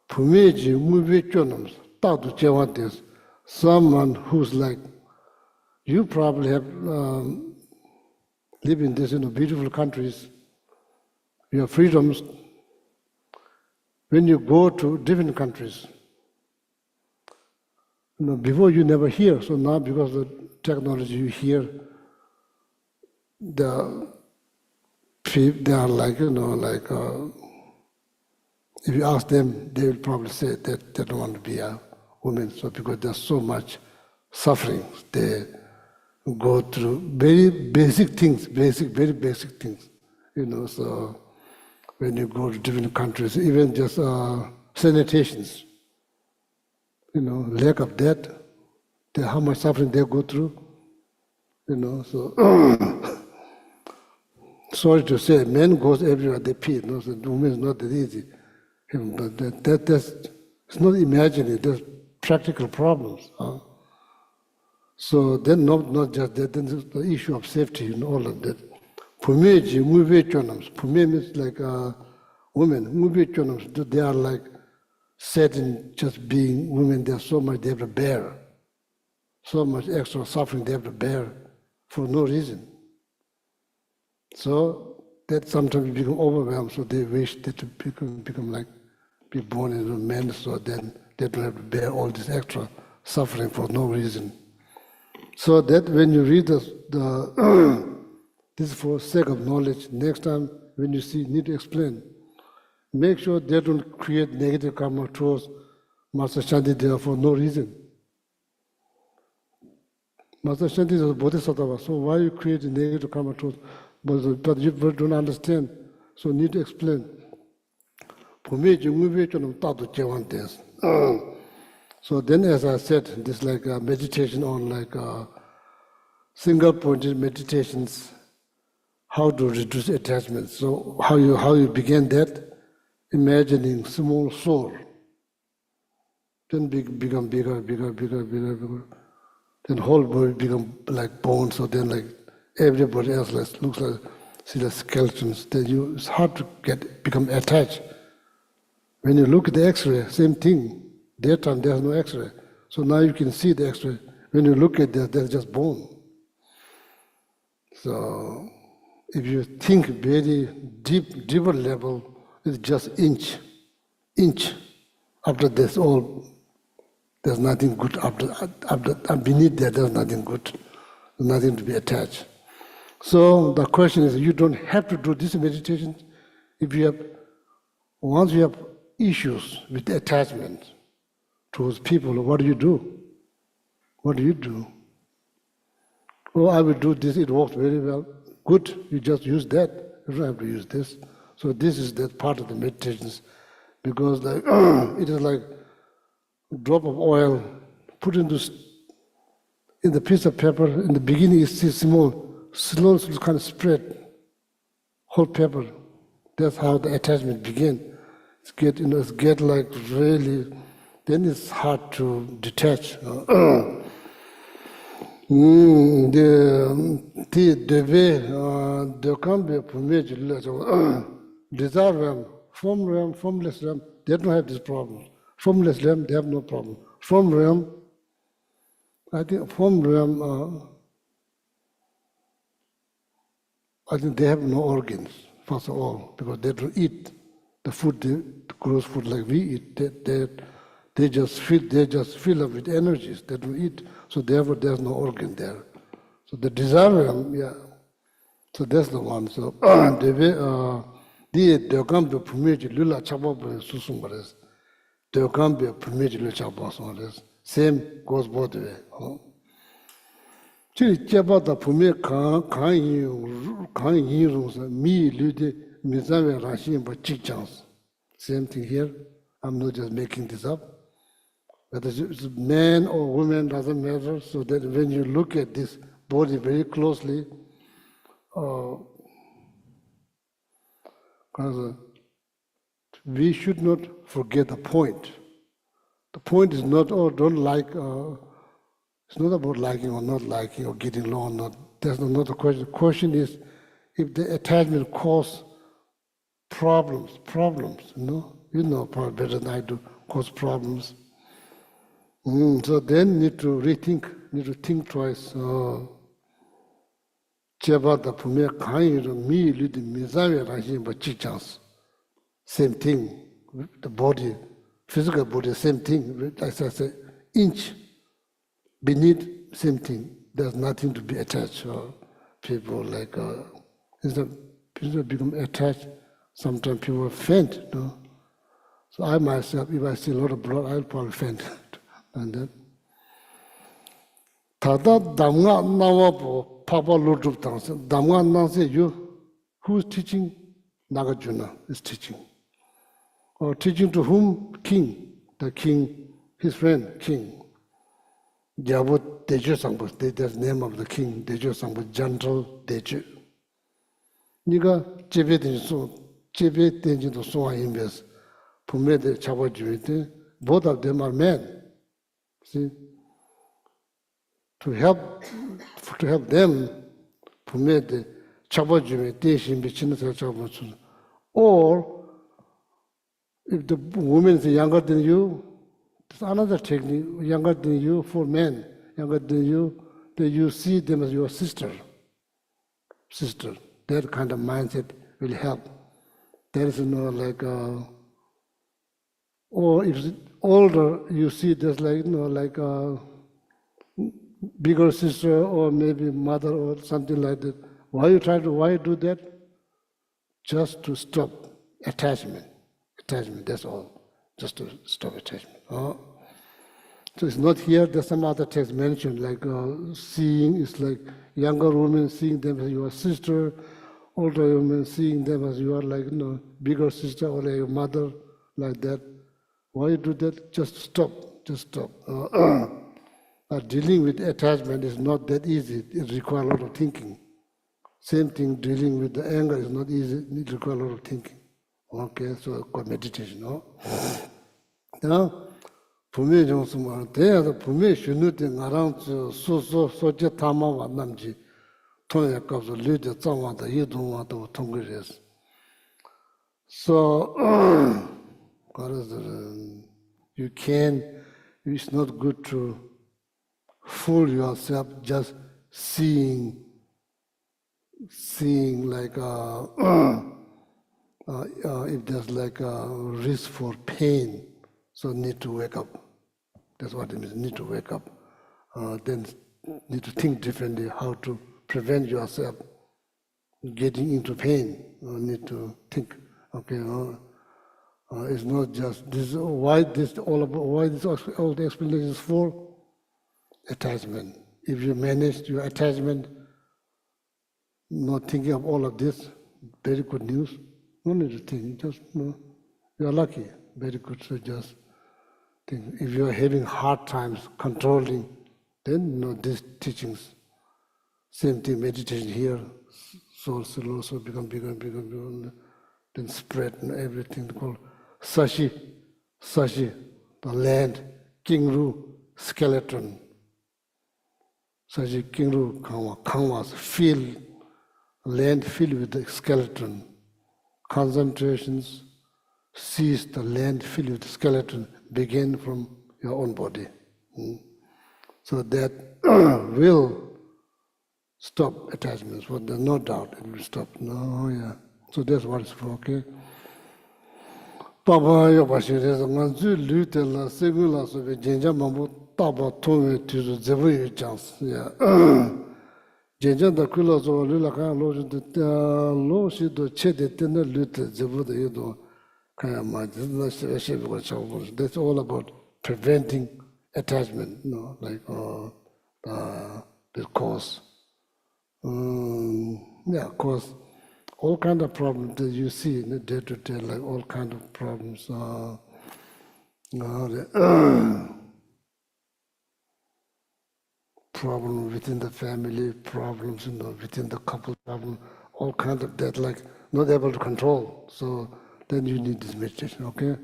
Pumeji Muve Chonams, Tadu Chevantes, someone who's like, you probably have lived in these beautiful countries, you have freedoms. When you go to different countries, before you never hear, so now because of the technology you hear, they are if you ask them, they will probably say that they don't want to be a woman, so because there's so much suffering, they go through very basic things, very basic things. So when you go to different countries, even just sanitations, lack of that, how much suffering they go through, so sorry to say, men goes everywhere, they pee, so the woman is not that easy. But that's it's not imagining, there's practical problems. So then not just that, then the issue of safety and all of that. Pume means like women, they are like set in just being women, there's so much they have to bear, so much extra suffering they have to bear for no reason. So that sometimes become overwhelmed, so they wish that to become like, be born as men, so then they don't have to bear all this extra suffering for no reason. So that when you read the this is for sake of knowledge, next time when you see, need to explain. Make sure they don't create negative karma towards Master Shanti there for no reason. Master Shanti is a bodhisattva, so why you create negative karma towards, but you don't understand, so need to explain. So then, as I said, this like meditation on like single-pointed meditations, how to reduce attachment. So how you begin that? Imagining small soul, then become bigger. Then whole body become like bones. So then like everybody else looks like see the skeletons. Then it's hard to become attached. When you look at the X-ray, same thing. Daytime there's no X-ray, so now you can see the X-ray. When you look at that, there's just bone. So if you think very deeper level, it's just inch. After this, all there's nothing good. After beneath that, there's nothing good. There's nothing to be attached. So the question is, you don't have to do this meditation. Once you have issues with attachment towards people, what do you do? What do you do? Oh, I will do this, it works very well. Good, you just use that. You don't have to use this. So this is that part of the meditations, because like it is like a drop of oil put in the piece of paper. In the beginning it's small, slowly kind of spread, whole paper. That's how the attachment begins. It's get like really, then it's hard to detach. Desire realm, form realm, formless realm, they don't have this problem. Formless realm, they have no problem. Form realm, I think they have no organs, first of all, because they don't eat the food, the gross food like we eat. They just fill up with energies. They don't eat, so therefore there's no organ there. So the desire realm, yeah. So that's the one. So same goes both ways. Same thing here. I'm not just making this up. Whether it's man or woman doesn't matter. So that when you look at this body very closely, because we should not forget the point. The point is not, don't like, it's not about liking or not liking or getting along or not. That's not the question. The question is if the attachment causes problems, you know probably better than I do, cause problems. So then need to think twice. Same thing, the body, physical body, same thing. As I say, inch beneath, same thing. There's nothing to be attached. People like, people become attached. Sometimes people faint. No? So I myself, if I see a lot of blood, I'll probably faint. And then, Tada damga nawapo papa lodrup tangse. Damga nangse you, who is teaching? Nagarjuna is teaching. Or teaching to whom? King. The king, his friend, king. Jabu Deju Sangpo, that's the name of the king, Deju Sangpo, gentle Deju. Niga jebe tenji to suwa inbes, pume de chaba juite, both of them are men. See, to help them, pume de chaba juite, shimbe china chaba chuna. Or if the woman is younger than you, it's another technique, younger than you, for men, younger than you, that you see them as your sister. That kind of mindset will help. There is no like, or if it's older, you see there's like, like a bigger sister or maybe mother or something like that. Why you do that? Just to stop attachment. Attachment, that's all. Just to stop attachment. So it's not here, there's some other text mentioned, like seeing, it's like younger women seeing them as your sister, older women seeing them as your like, bigger sister or like your mother, like that. Why you do that? Just stop. Dealing with attachment is not that easy. It requires a lot of thinking. Same thing, dealing with the anger is not easy. It requires a lot of thinking. Okay, so called meditation, no? Now, Pume Jongsuma, there the Pume Shunuting around so Tama wa Namji, Tonya Kabs, Lida Tama, the Yiduma, the Tongaris. So, what is it? It's not good to fool yourself just seeing like if there's like a risk for pain, so need to wake up. That's what it means, need to wake up. Then need to think differently how to prevent yourself getting into pain. Need to think, okay, it's not just this. Why this all the explanation is for? Attachment. If you manage your attachment, not thinking of all of this, very good news. No need to think, just you are lucky, very good. So just think. If you are having hard times controlling, then these teachings. Same thing, meditation here, so slow, so become bigger and bigger, then spread and everything called sashi, the land, kingru, skeleton. Sashi, kingru, kangwas, land filled with the skeleton. Concentrations sees the land filled with the skeleton begin from your own body. So that will stop attachments, but there's no doubt it will stop. No, yeah. So that's what it's for, okay? Papa Yobashi is a Manzu Lutella, Segula, so the Jenja Mambo, Taba Tome to the Zebu chance. Yeah. Jenja the Kulas or Lulaka, Loshi, the Chede, Tender Lute, Zebu, the Yudo, Kayama, that's all about preventing attachment, like the cause. Cause all kind of problems that you see in the day-to-day, like all kind of problems. Problem within the family, problems within the couple, problem, all kinds of that, like not able to control. So then you need this meditation, okay?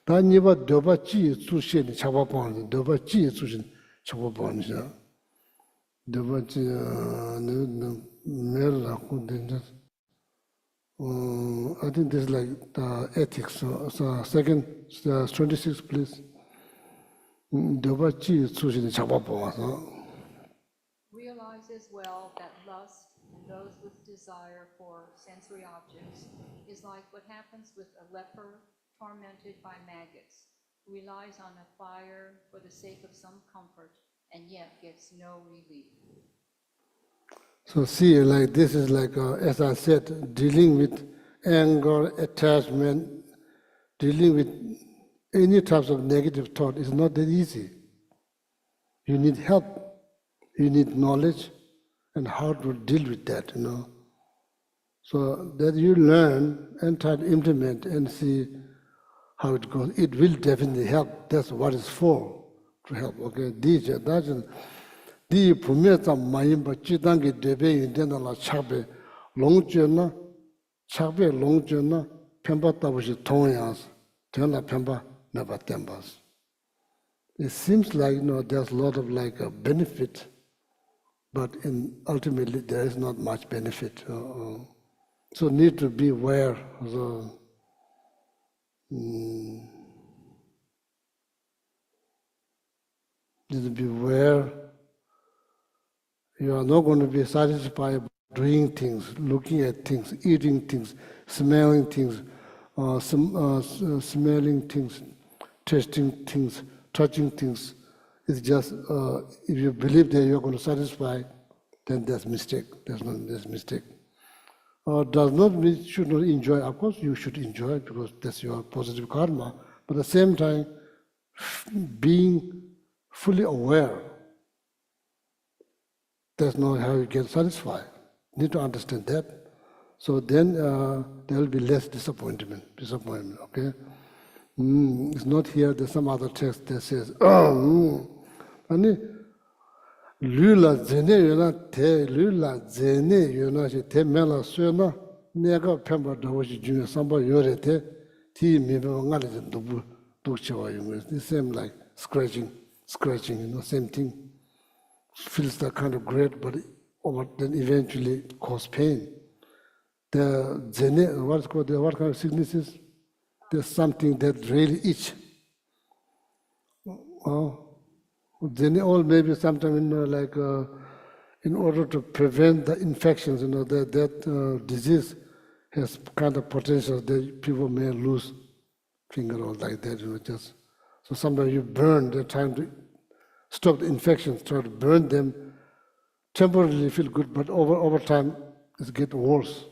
Dan niba doba chi su shen chaba pang, doba chi su shen chaba pang. Doba chi mer I think this is like the ethics. So second, 26, please. Realize as well that lust and those with desire for sensory objects is like what happens with a leper tormented by maggots, who relies on a fire for the sake of some comfort and yet gets no relief. So see, like this is like, as I said, dealing with anger, attachment, dealing with any types of negative thought is not that easy. You need help. You need knowledge and how to deal with that, So that you learn and try to implement and see how it goes. It will definitely help. That's what it's for, to help. Okay, di pume tsam mayimba chidangi debe yindena la chakbe longchena pemba tabushi tongyas, tenla pemba neba tembas. It seems like there's a lot of benefit, but ultimately there is not much benefit. So need to be aware. Need to be aware. You are not going to be satisfied by doing things, looking at things, eating things, smelling things, smelling things, tasting things, touching things. It's just if you believe that you're going to satisfy, then that's mistake. That's mistake. Does not mean you should not enjoy. Of course, you should enjoy it because that's your positive karma. But at the same time, being fully aware, that's not how you get satisfied. You need to understand that. So then there will be less disappointment. Okay? It's not here. There's some other text that says, Lula zene yona te lula zene yona she te mela suena nega pemba dawashi junior samba yore te ti mebe ngale dubu dukchewa yung. The same like scratching, same thing. Feels that kind of great, but then eventually cause pain. The zene, what kind of sickness is? There's something that really itch. Then all maybe sometimes in order to prevent the infections, that disease has kind of potential that people may lose finger or like that, just so sometimes you burn. They're trying to stop the infections, try to burn them. Temporarily feel good, but over time it gets worse.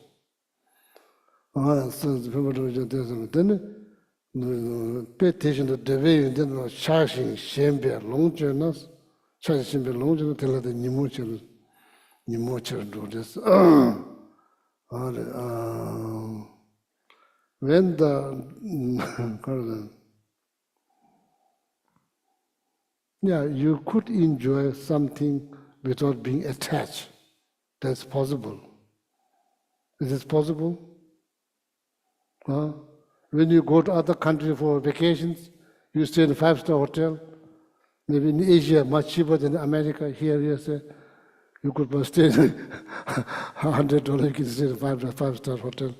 Pay attention to the way you did charging Shembe long journals, charging Shembe long journal, tell the Nimucher do this. When you could enjoy something without being attached. That's possible. Is this possible? When you go to other countries for vacations, you stay in a 5-star hotel. Maybe in Asia, much cheaper than America. Here, you could stay in $100, you can stay in a 5-star hotel.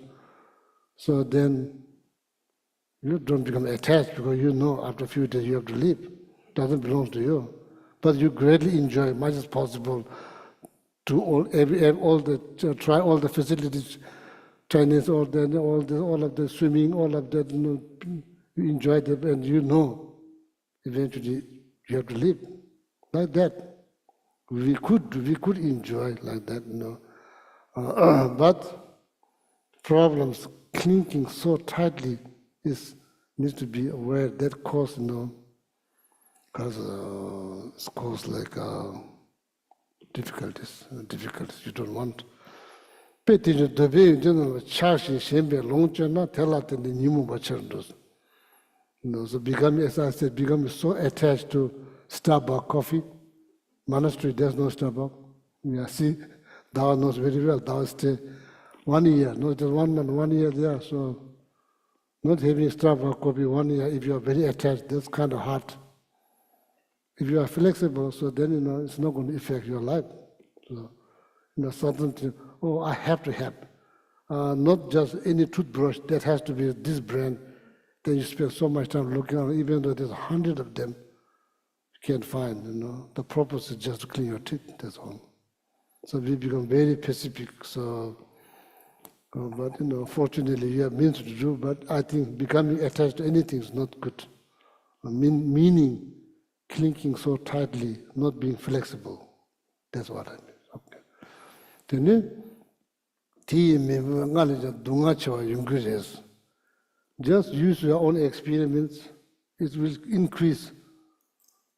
So then you don't become attached because after a few days you have to leave. It doesn't belong to you. But you greatly enjoy as much as possible to try all the facilities. Chinese, all of the swimming, all of that, you enjoy them, and eventually you have to live like that. We could enjoy like that, but problems clinking so tightly needs to be aware that cause, it's cause difficulties you don't want. Pay attention to the way you charge Shembe long journal, tell us the Nimu Bachandos. So as I said, becoming so attached to Starbucks coffee. Monastery, there's no Starbucks. See, Dao knows very well. Dao stay 1 year, not just 1 month, 1 year there. So not having Starbucks coffee 1 year, if you are very attached, that's kind of hard. If you are flexible, so then it's not going to affect your life. So, something, I have to have. Not just any toothbrush, that has to be this brand. Then you spend so much time looking at it, even though there's 100 of them, you can't find, The purpose is just to clean your teeth, that's all. So we become very specific. So, but fortunately, you have means to do, but I think becoming attached to anything is not good. Meaning, clinking so tightly, not being flexible. That's what I mean. Okay. Just use your own experiments. It will increase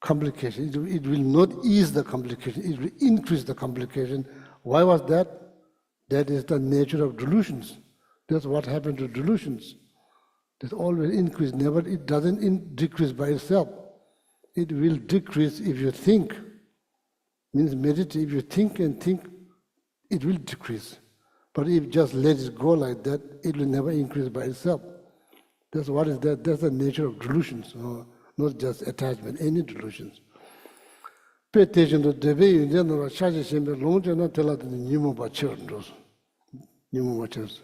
complication. It will not ease the complication, it will increase the complication. Why was that? That is the nature of delusions. That's what happened to delusions. It always increase, never, it doesn't decrease by itself. It will decrease if you think. Means meditate, if you think and think, it will decrease. But if you just let it go like that, it will never increase by itself. That's what is that. That's the nature of delusions, not just attachment, any delusions. Pay attention to the way you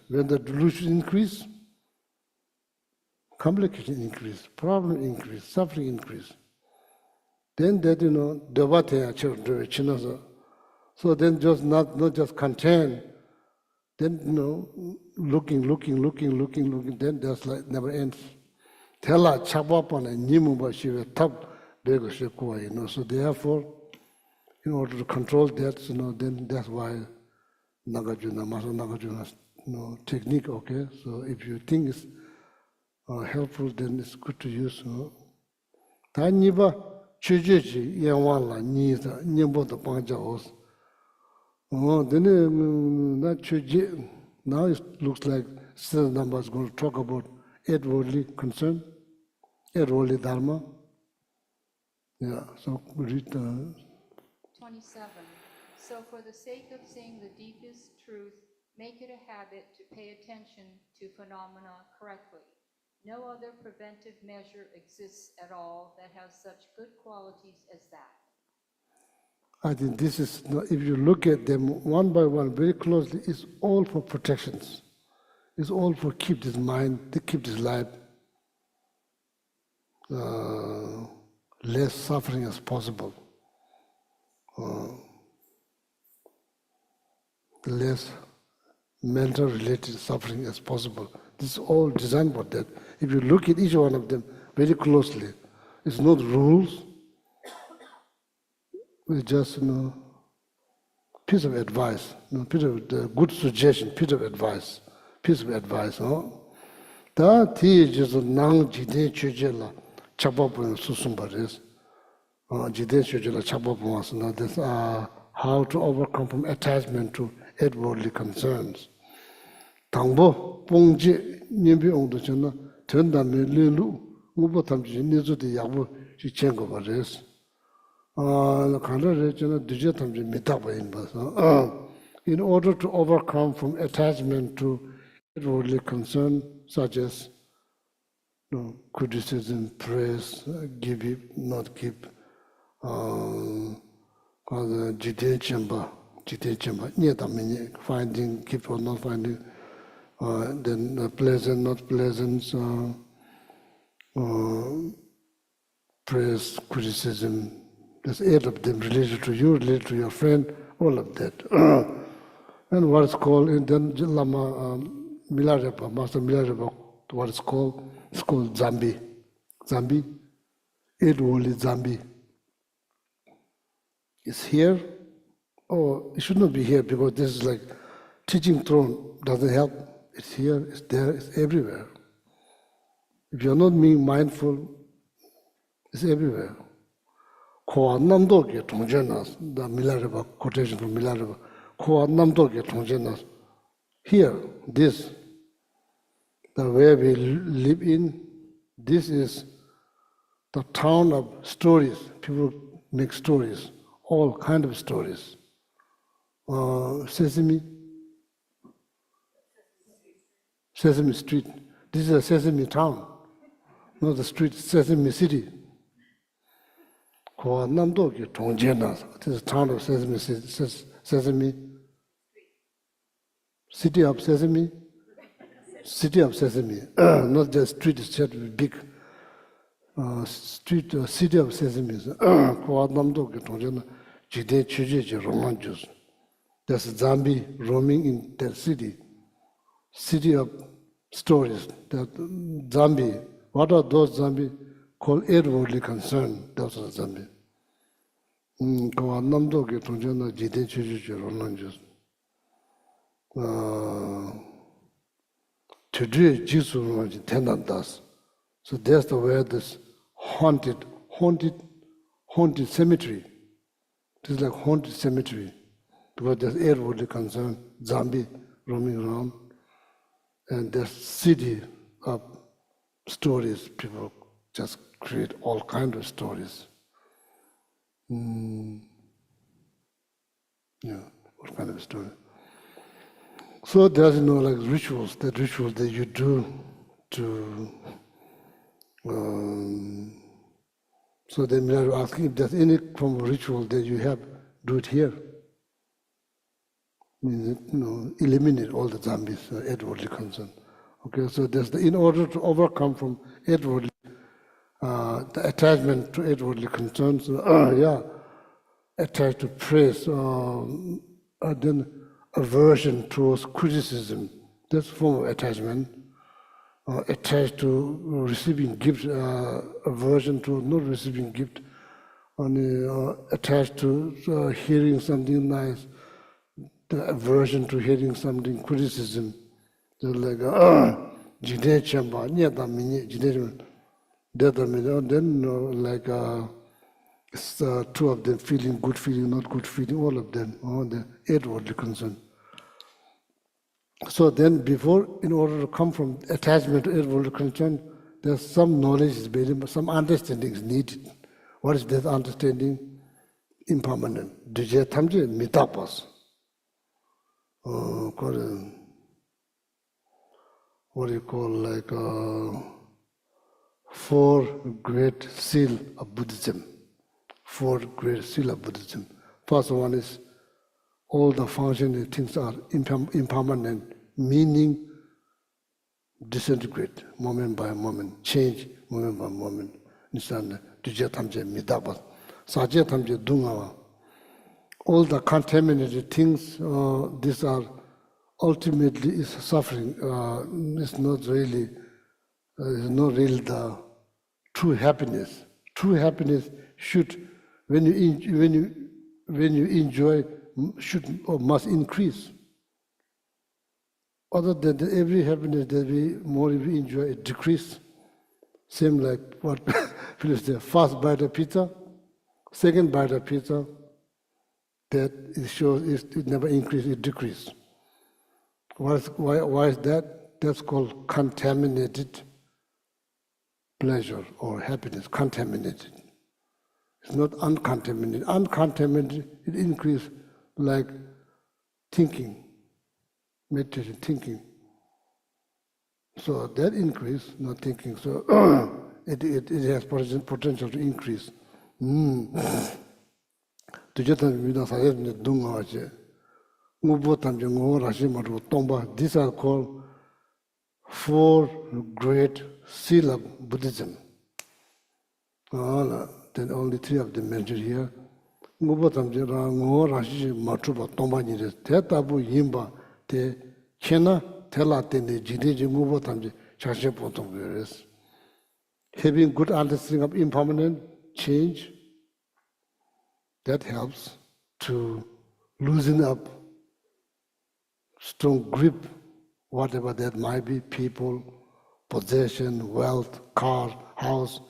when the delusion increase, complication increase, problem increase, suffering increase. Then that so then just not just content, then looking, then that's like never ends. Tella chapa on a nimuba shiva top bego shekua, so therefore, in order to control that, then that's why Nagarjuna, Master Nagarjuna's technique, okay? So if you think it's helpful, then it's good to use. Ta niba chujeji yanwala nida nimbo the panjaos. Then that chuje now it looks like still numbers going to talk about outwardly concern, outwardly dharma. Yeah, so read 27. So for the sake of seeing the deepest truth, make it a habit to pay attention to phenomena correctly. No other preventive measure exists at all that has such good qualities as that. I think this is, if you look at them one by one very closely, it's all for protections. It's all for keep this mind, to keep this life less suffering as possible. Less mental related suffering as possible. This is all designed for that. If you look at each one of them very closely, it's not rules, it's just piece of advice, piece of good suggestion, piece of advice. Da ti just nang jide chujela chabapun susumbares. Jide chujela chabapun, that's how to overcome from attachment to outwardly concerns. Tangbo pongje nyembi ongdo chena tenda me lelu ngubo tamji nizu de yabu chi chengo bares. Kanda re chena duje tamji mitaba inba. In order to overcome from attachment to outwardly concern, such as criticism, praise, give it, not give, jide chemba, finding, keep or not finding, then pleasant, not pleasant, praise, criticism, there's 8 of them related to you, related to your friend, all of that. And what is called, and then Lama Milarepa, Master Milarepa, what is called, it's called Zambi. Zambi, it only Zambi. It's here, or it should not be here because this is like teaching throne doesn't help. It's here, it's there, it's everywhere. If you're not being mindful, it's everywhere. Ko namdo ke tongjenas, the Milarepa quotation from Milarepa. Ko namdo ke tongjenas. Here, this, the way we live in, this is the town of stories. People make stories, all kind of stories. Sesame Street. This is a Sesame town, not the street, Sesame City. This is the town of Sesame Sesame. City of Sesame. City of Sesame. Not just street, it's just big. Street, city of Sesame. That's Zambi roaming in that city. City of stories. That Zambi. What are those Zambi? Called outwardly concerned. Those are Zambi. Today, Jesus tenant does. So that's the way this haunted haunted cemetery. It is like haunted cemetery because there's airworldly concern, zombie roaming around, and there's city of stories. People just create all kinds of stories. Yeah, all kind of story. So there's like rituals that you do to. So then we are asking if there's any form of ritual that you have, do it here. Means eliminate all the zombies, outwardly concerned. Okay, so in order to overcome from outwardly the attachment to outwardly concerns, attached to praise, then aversion towards criticism. That's a form of attachment. Attached to receiving gift, aversion to not receiving gift, attached to hearing something nice, the aversion to hearing something criticism. So like jide chamba, nyata mini jide then like two of them feeling good feeling, not good feeling, all of them, all the outwardly concerned. So then in order to come from attachment to outward concern, there's some knowledge is needed, some understanding is needed. What is that understanding? Impermanent. Duje tamje mitapas. What do you call like four great seal of Buddhism. Four great seal of Buddhism. First one is all the functioning things are impermanent, meaning disintegrate moment by moment, change moment by moment. Understand? All the contaminated things, these are ultimately is suffering. It's not really the true happiness. True happiness should, when you enjoy, should or must increase. Other than that, every happiness that more we enjoy, it decrease. Same like what Philip said, first bite of pizza, second bite of pizza, that it shows it never increase, it decrease. Why is that? That's called contaminated pleasure or happiness, contaminated. It's not uncontaminated. Uncontaminated, it increases like thinking, meditation, thinking. So that increase, not thinking, so it has potential to increase. These are called four great seal of Buddhism. Then only three of them mentioned here. Having good understanding of impermanent change, that helps to loosen up strong grip, whatever that might be, people, possession, wealth, car, house,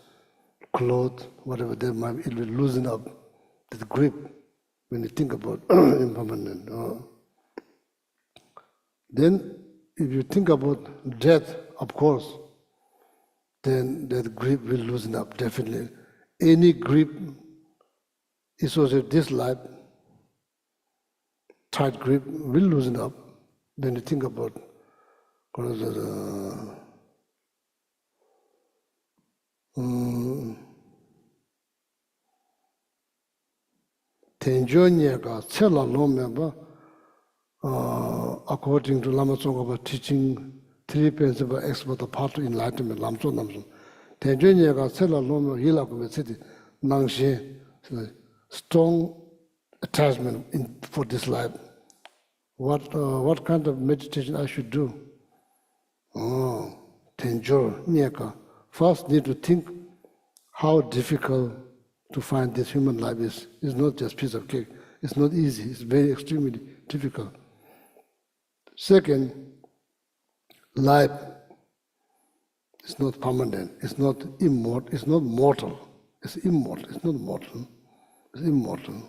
clothes, whatever that might be, it will loosen up the grip when you think about impermanent. Then if you think about death, of course, then that grip will loosen up, definitely. Any grip associated with this life, tight grip, will loosen up when you think about according to Lama Tsongkhapa teaching, 3 principal expert of path to enlightenment, Lamso Namso. Tenjonyega Sela Loma Hilakume City, Nangshe, strong attachment for this life. What kind of meditation I should do? Tenjo Nyeka. First need to think how difficult to find this human life is. It's not just piece of cake. It's not easy. It's very extremely difficult. Second, life is not permanent. It's not immortal. It's not mortal. It's immortal. It's not mortal. is immortal.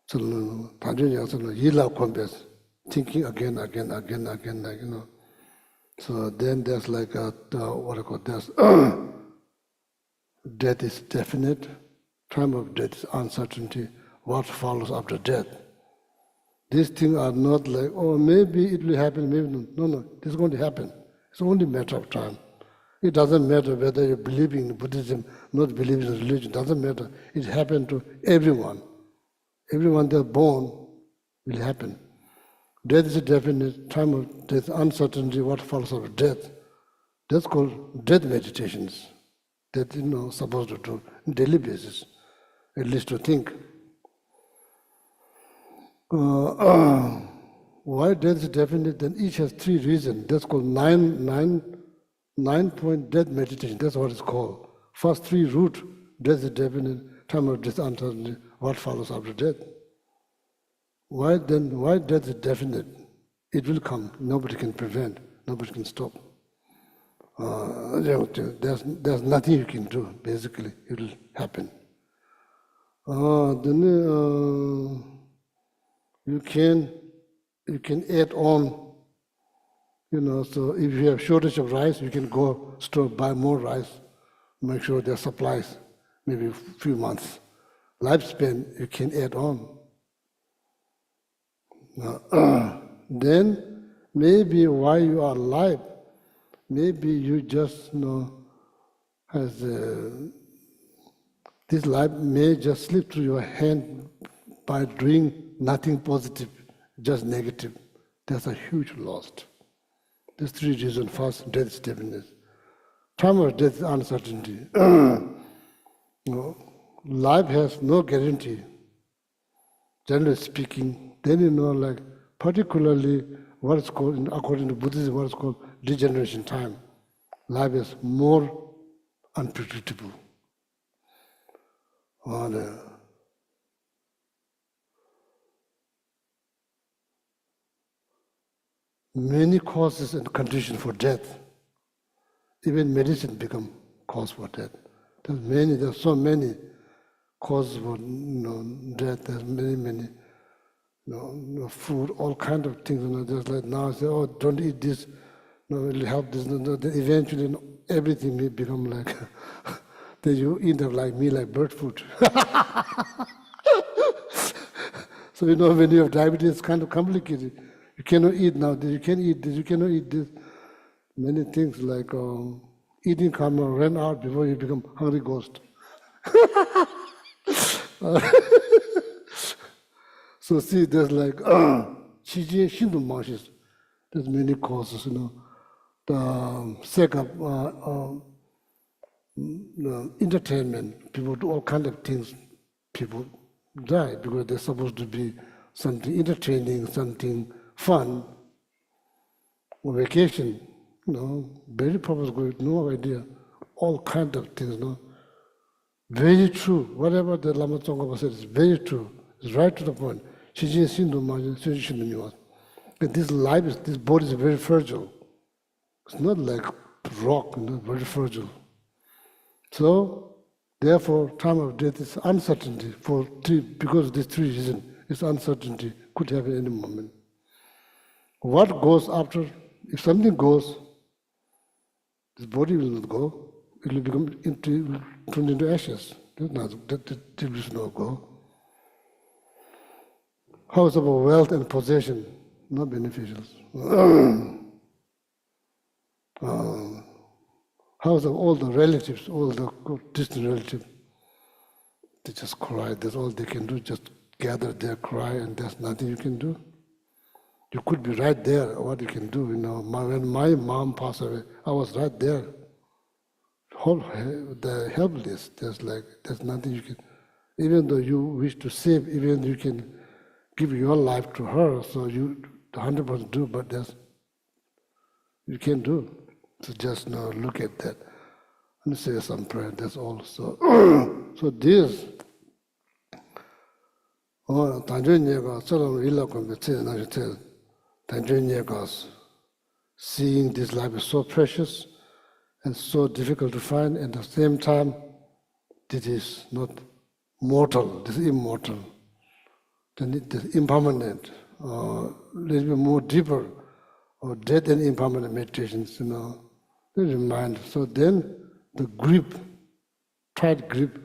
So, yila compass, thinking again, like, So then there's like what I call this, death is definite, time of death is uncertainty, what follows after death. These things are not like, oh, maybe it will happen, maybe no. No, it's going to happen. It's only a matter of time. It doesn't matter whether you're believing in Buddhism, not believing in religion, doesn't matter. It happened to everyone. Everyone that's born will happen. Death is a definite, time of death, uncertainty, what follows after death. That's called death meditations. That supposed to do on daily basis, at least to think. Why death is definite? Then each has 3 reasons. That's called 9-point death meditation. That's what it's called. First 3 root, death is definite, time of death, uncertainty, what follows after death. Why death is definite? It will come. Nobody can prevent. Nobody can stop. There's nothing you can do. Basically, it will happen. Then you can add on. So if you have shortage of rice, you can go store buy more rice. Make sure there's supplies, maybe a few months. Lifespan you can add on. Then maybe while you are alive, maybe you just has this life may just slip through your hand by doing nothing positive, just negative. That's a huge loss. There's 3 reasons. First, death is definite. Time of death is uncertainty. Life has no guarantee. Generally speaking, then like particularly what is called, according to Buddhism, what is called degeneration time. Life is more unpredictable. Many causes and conditions for death. Even medicine become cause for death. There's so many causes for death. There's many food, all kind of things. Just like now, say, oh, don't eat this. No, it will help this. No, then eventually, everything may become like. Then you end up like me, like bird food. So when you have diabetes, it's kind of complicated. You cannot eat now. You can eat this. You cannot eat this. Many things like eating karma ran out before you become hungry ghost. So see, there's like Shiji Shindu marshes. There's many causes, The sake of entertainment, people do all kinds of things. People die because they're supposed to be something entertaining, something fun, or vacation. Very purpose good, no idea. All kinds of things, Very true. Whatever the Lama Tsongkhapa said is very true. It's right to the point. This life, this body is very fragile. It's not like rock, very fragile. So, therefore, time of death is uncertainty because of these 3 reasons. It's uncertainty, could happen any moment. What goes after? If something goes, this body will not go. It will turn into ashes. That will not go. How is about wealth and possession? Not beneficial. How is all the relatives, all the distant relatives? They just cry. That's all they can do. Just gather there, cry, and there's nothing you can do. You could be right there. What you can do, When my mom passed away, I was right there. The helpless. There's nothing you can. Even though you wish to save, even you can give your life to her, so you 100% do, but you can't do. So just look at that and say some prayer. That's all. So this. Seeing this life is so precious and so difficult to find, and at the same time, this is not mortal, this is immortal. Then it is impermanent, little bit more deeper, or death and impermanent meditations, they remind. So then the grip, tight grip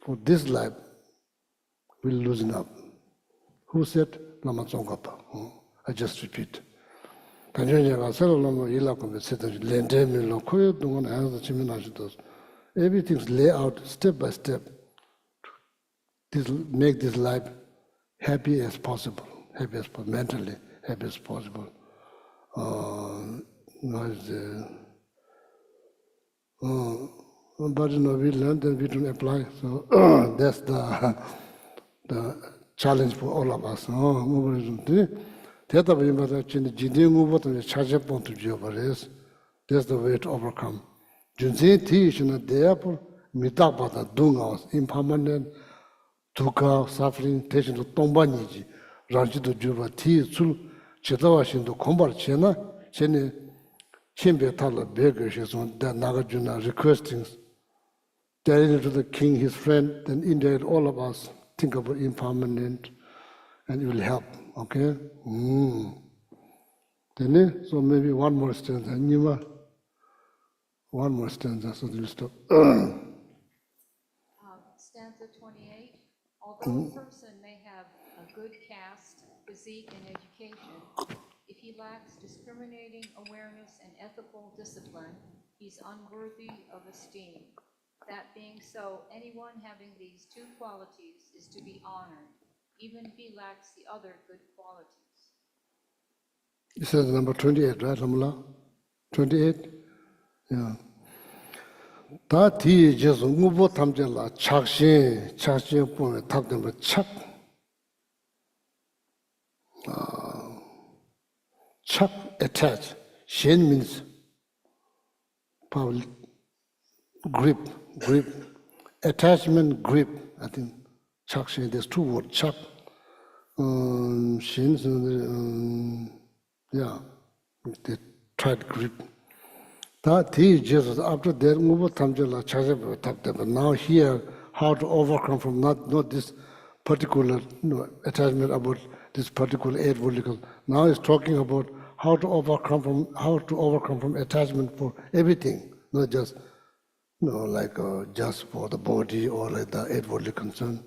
for this life will loosen up. Who said? Lama Tsongkhapa. I just repeat. Everything's laid out step by step. Make this life happy as possible, mentally happy as possible. But we learned and we don't apply. So that's the challenge for all of us. That's the way to overcome. Impermanent, dukkha, suffering, tension to tombaniji, ranchi to juba, ti sul, chetawa to kombar chena, chene, chimbe tala beggar, that Nagarjuna requesting, telling to the king, his friend, then indeed all of us think about impermanent, and it will help, okay? Then, so maybe one more stanza, one more stanza, so we'll stop. Stanza 28. Although a person may have a good caste, physique, and education, if he lacks discriminating awareness and ethical discipline, he's unworthy of esteem. That being so, anyone having these two qualities is to be honored, even if he lacks the other good qualities. This is number 28, right, Ramula? 28? Yeah. 다 뒤에 제서 무보 탐절라 착신 보면 탑되면 착 attach. Shen means power, grip. Attachment, grip. I think 착신, there's two words, 착. Shen, yeah, the tight grip. Jesus, after that, now here, how to overcome from not this particular attachment about this particular 8 vertical. Now he's talking about how to overcome from attachment for everything, not just like just for the body or like the 8 vertical concern.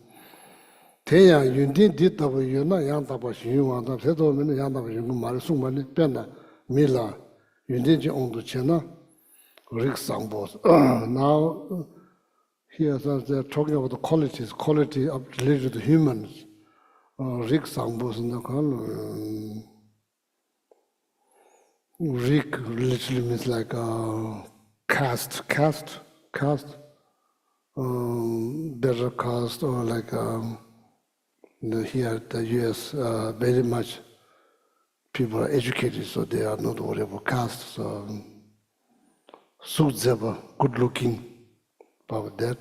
Teya yundin dit taba yuna yang taba shiyunga taba seto mene yang taba yunga mara sungmane pena mila yundin ji ondu chena rik sangbos. Now here they're talking about the quality of related to humans. Rik sangbos in the rik literally means like caste, better caste or like here the US very much people are educated, so they are not worried about caste. So Sudzeba, good looking, about that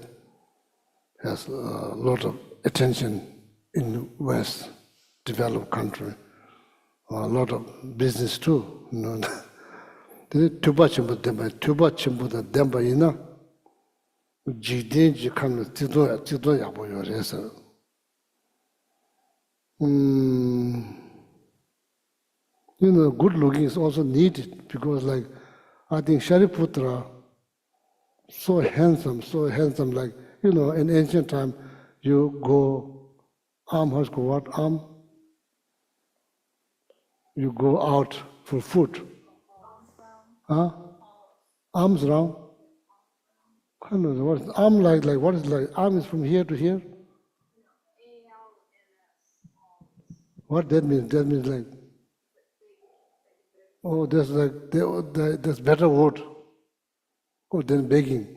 has a lot of attention in West developed country. A lot of business too. Tuba chimbo da demba ina jidin ji kan tido yabo yoresa. Good looking is also needed because, like, I think Shariputra, so handsome, like, in ancient time, you go, has go what? You go out for food. Huh? Arms round? I don't know, what is arm like, what is like? Arm is from here to here? What that means? That means like, oh, there's like, there's better word than begging.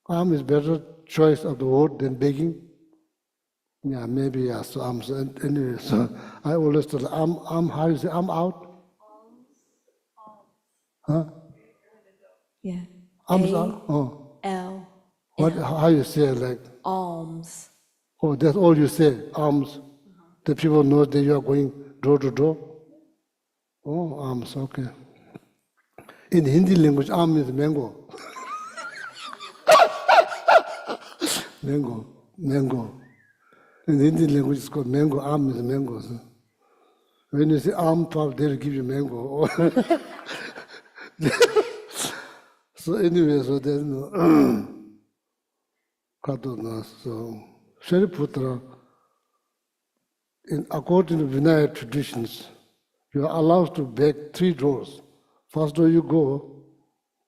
Arm is better choice of the word than begging. Yeah, maybe, yeah, so arms, anyway, so I always tell arm, how you say, arm out? Huh? Yeah. Arms out? Oh. L. What, how you say it, like? Alms. Oh, that's all you say, arms. The people know that you are going door to door. Oh, arms, okay. In Hindi language, arm is mango. mango. In the Indian language, it's called mango. Arm is mango. So when you say arm pop, they'll give you mango. So anyway, so there's no Kaduna. So Shariputra, according to Vinaya traditions, you are allowed to beg 3 doors. First door you go,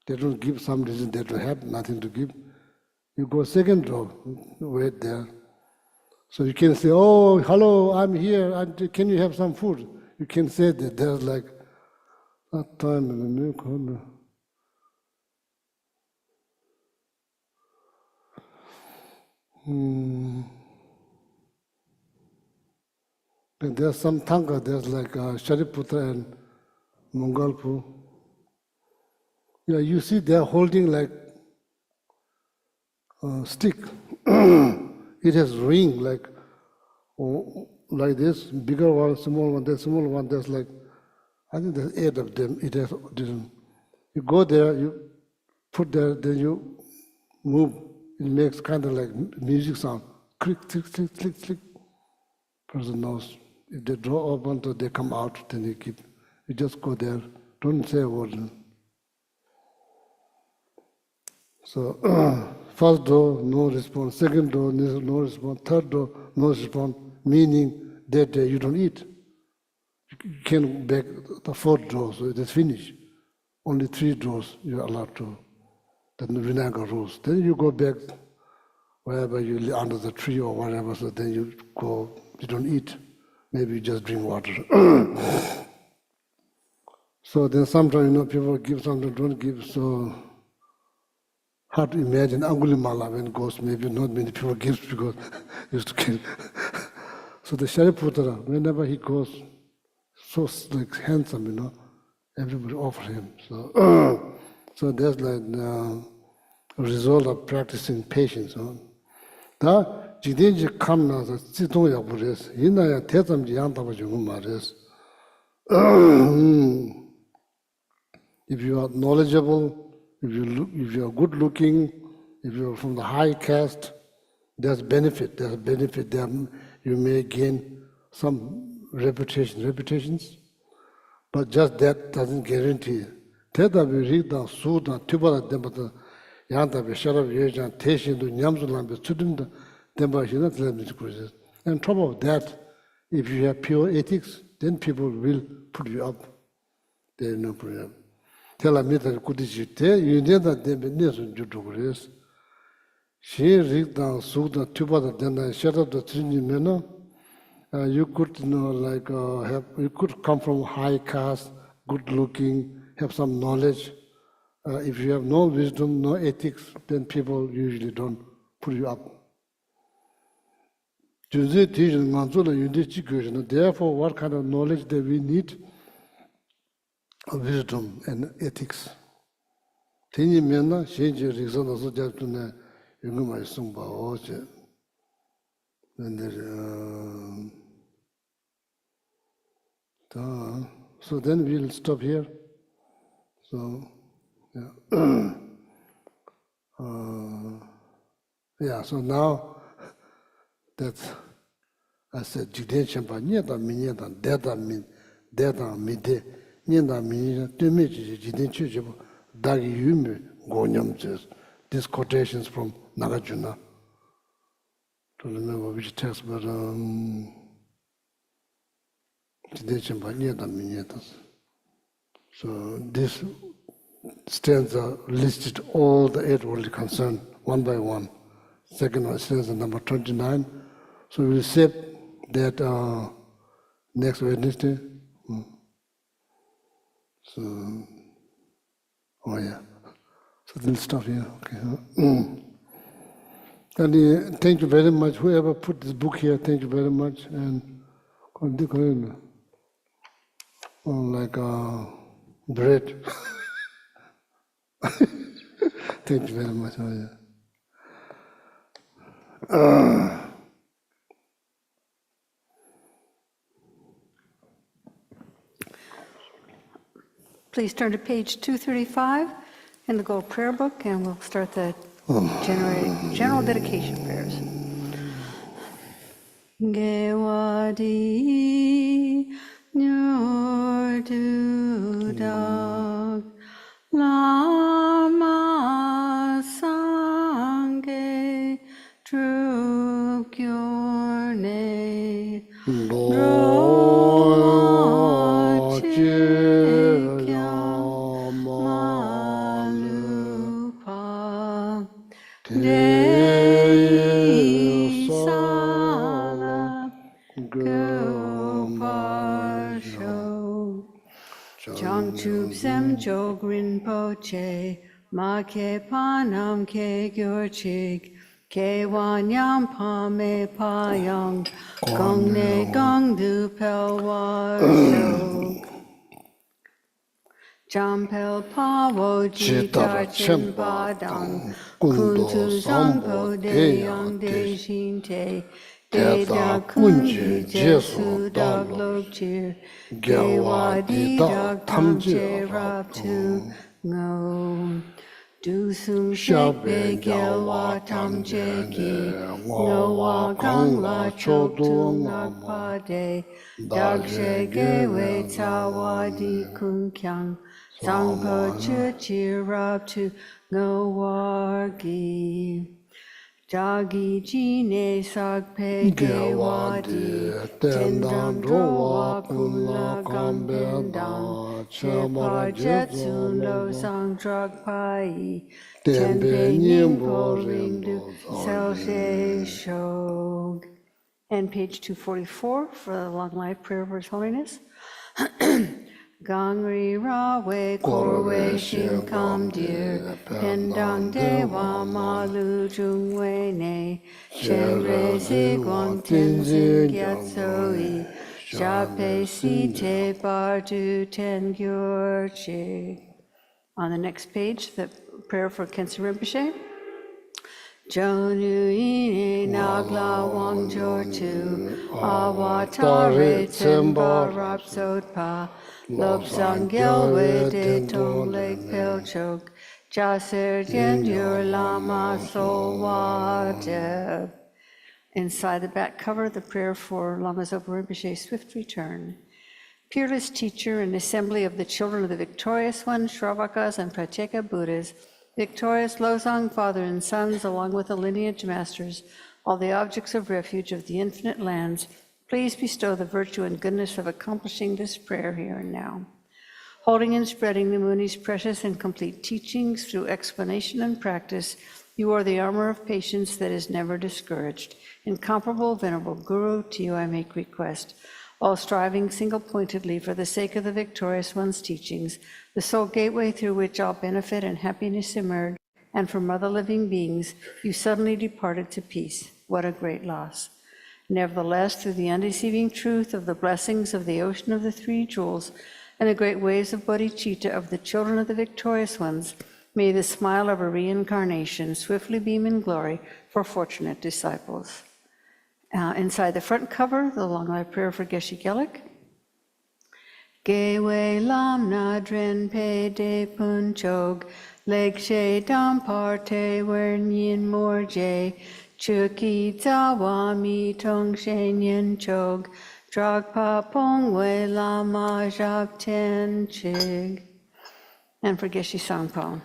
they don't give some reason, they don't have nothing to give. You go second door, wait there. So you can say, oh, hello, I'm here, and can you have some food? You can say that. There's like that time in the new corner. And there's some Thanga, there's like Shariputra and Mangalpu. Yeah, you see they're holding like a stick. It has ring like this, bigger one, small one, there's small one, there's like, I think there's 8 of them. It has different. You go there, you put there, then you move. It makes kind of like music sound. Click, click, click, click, click. Person knows. If the door opens, so they come out, then you keep. You just go there. Don't say a word. So first door, no response. Second door, no response. Third door, no response. Meaning that day you don't eat. You can't beg the 4th door, so it is finished. Only 3 doors you're allowed to. The Vinayaga rules. Then you go back wherever you live, under the tree or whatever, so then you go, you don't eat. Maybe you just drink water. So then sometimes, people give, sometimes don't give, so hard to imagine Angulimala when goes, maybe not many people give because used to kill. So the Shariputra, whenever he goes, so like handsome, everybody offer him. So so that's like a result of practicing patience. 다 지대지 감나서 지동야 부레스 이나야 대zam지 양답을 주고 말레스. If you are knowledgeable, if you are good looking, if you are from the high caste, there's benefit. There's a benefit there. You may gain some reputations, but just that doesn't guarantee. 대답이 리다 수다 투바다 데마다 양답이 셔럽 예장 대신도 냠술람be 추든다 데마시나 들으면서 and top of that, if you have pure ethics, then people will put you up. There is no problem. Tell me that kudijite, you need that they be nesun judugres. She read down suda tuba then I shut up the trini mena. You could you could come from high caste, good looking, have some knowledge. If you have no wisdom, no ethics, then people usually don't put you up. Therefore, what kind of knowledge that we need? Wisdom and ethics. So then we'll stop here. So, yeah. Yeah, so now that I said, Jiden Champa, Nieta Mineta, Deta Min, Deta Mide, Nieta Mineta, Tumeji, Jiden Chujibu, Dagi Yume, Gonyam says. These quotations from Nagarjuna. Don't remember which text, but Jiden Champa, Nieta Mineta. So this stanza listed all the 8 worldly concerns one by one. Second one, stanza number 29. So we'll save that next Wednesday. So, oh yeah. So we'll stop here. Okay. And thank you very much. Whoever put this book here, thank you very much. And like bread. Thank you very much. Oh, yeah. Please turn to page 235 in the Gold Prayer Book, and we'll start the General dedication prayers. Gewadi Nur Dudak Lama Sangye Druk Yorne Dro Chikya Malupa Dei Sala Gopasho Changchup Sem Jog Rinpoche Ma Ke Panam Ke Gyurchik Ke Wanyam Pame Payang Gong Ne Gong Du Pelwa Shok Champel Pawo Jitar Chin Padang Kuntu Zangpo Deyang De Shin Te De Da Kunji Jesu Dag Lok Chir Ge Wadi Dag Tam Che Rab Tu Ngo Du Sung Shek Be Gel Wa Tam Che Ki Ngo Wa Gang La Chok Tu Ngak Pa De Dag She Ge Wei Tsa Wadi Kun Kyang Sangpo Chu Chi Rab Tu Ngo War Gi Jagi Jine Sakpe Ge Wadi Tendang Rowa Kula Gambendang Chepa Jetsun Lo Sang Drag Pai Tenpe Nyingpo Ring Du Sel She Shog. And page 244 for the long life prayer of His Holiness. Gangri Rawe Korwe Shin Kam Dir Pendang Dewa Malu Jung Wei Ne Shen Re Zi Guang Tin Zin Gyat Soi Shape Si Te Bar Du Ten Gyur Chig. On the next page, the prayer for Khensa Rinpoche. Jonu ine nagla wang jor tu awatare tsimba rap sotpa lop sangyel we de tong lek pel chok jaser jen yur lama sol wate. Inside the back cover, the prayer for Lama Zopa Rinpoche's swift return. Peerless teacher and assembly of the children of the victorious one, Shravakas and Pratyeka Buddhas, victorious Losang father and sons, along with the lineage masters, all the objects of refuge of the infinite lands, please bestow the virtue and goodness of accomplishing this prayer here and now. Holding and spreading the Muni's precious and complete teachings through explanation and practice, you are the armor of patience that is never discouraged. Incomparable, venerable Guru, to you I make request. All striving single-pointedly for the sake of the victorious one's teachings, the sole gateway through which all benefit and happiness emerge, and from other living beings, you suddenly departed to peace. What a great loss. Nevertheless, through the undeceiving truth of the blessings of the ocean of the three jewels and the great waves of bodhicitta of the children of the victorious ones, may the smile of a reincarnation swiftly beam in glory for fortunate disciples. Inside the front cover, the long life prayer for Geshe Gelek. Gewe lam na dren pe de pun chog, leg she dam parte wer nyin morje, chuki zawa mi tong shen yen chog, drag pa pong we lama jab ten chig. And for Geshe Sangpo.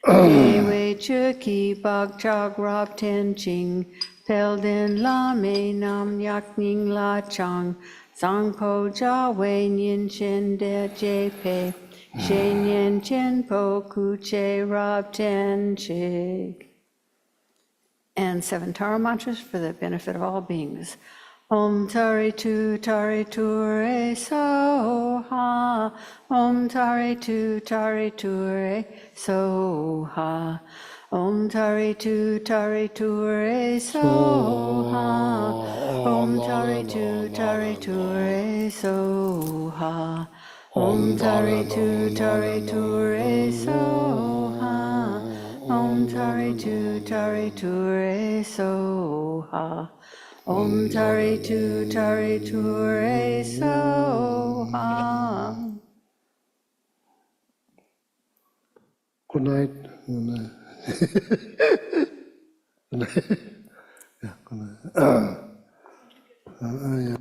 Gewe chuki bak chag rab ten ching, Pelden la me nam yak ning la chang, Zangpo ja wei nyin chen de je pe, Shen yen chen po ku che rab ten chig. And 7 Tara mantras for the benefit of all beings. Om tari tu re so ha. Om tari tu re so ha. Om tari tu re so ha. Om tari tu re so ha. Om tari tu re so ha. Om tari tu re so ha. Om tari tu re so ha. Good night. Good night. 야, 그래. 예.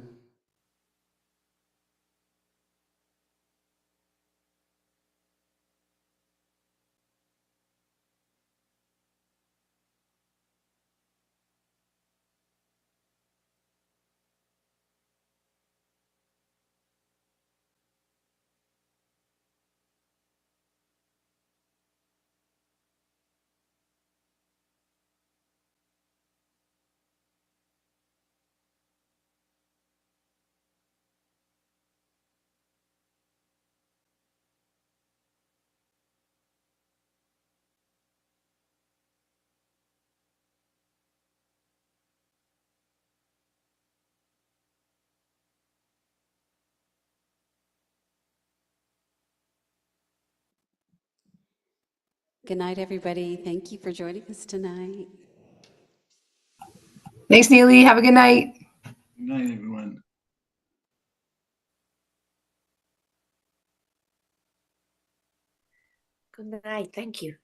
Good night, everybody. Thank you for joining us tonight. Thanks, Neely. Have a good night. Good night, everyone. Good night, thank you.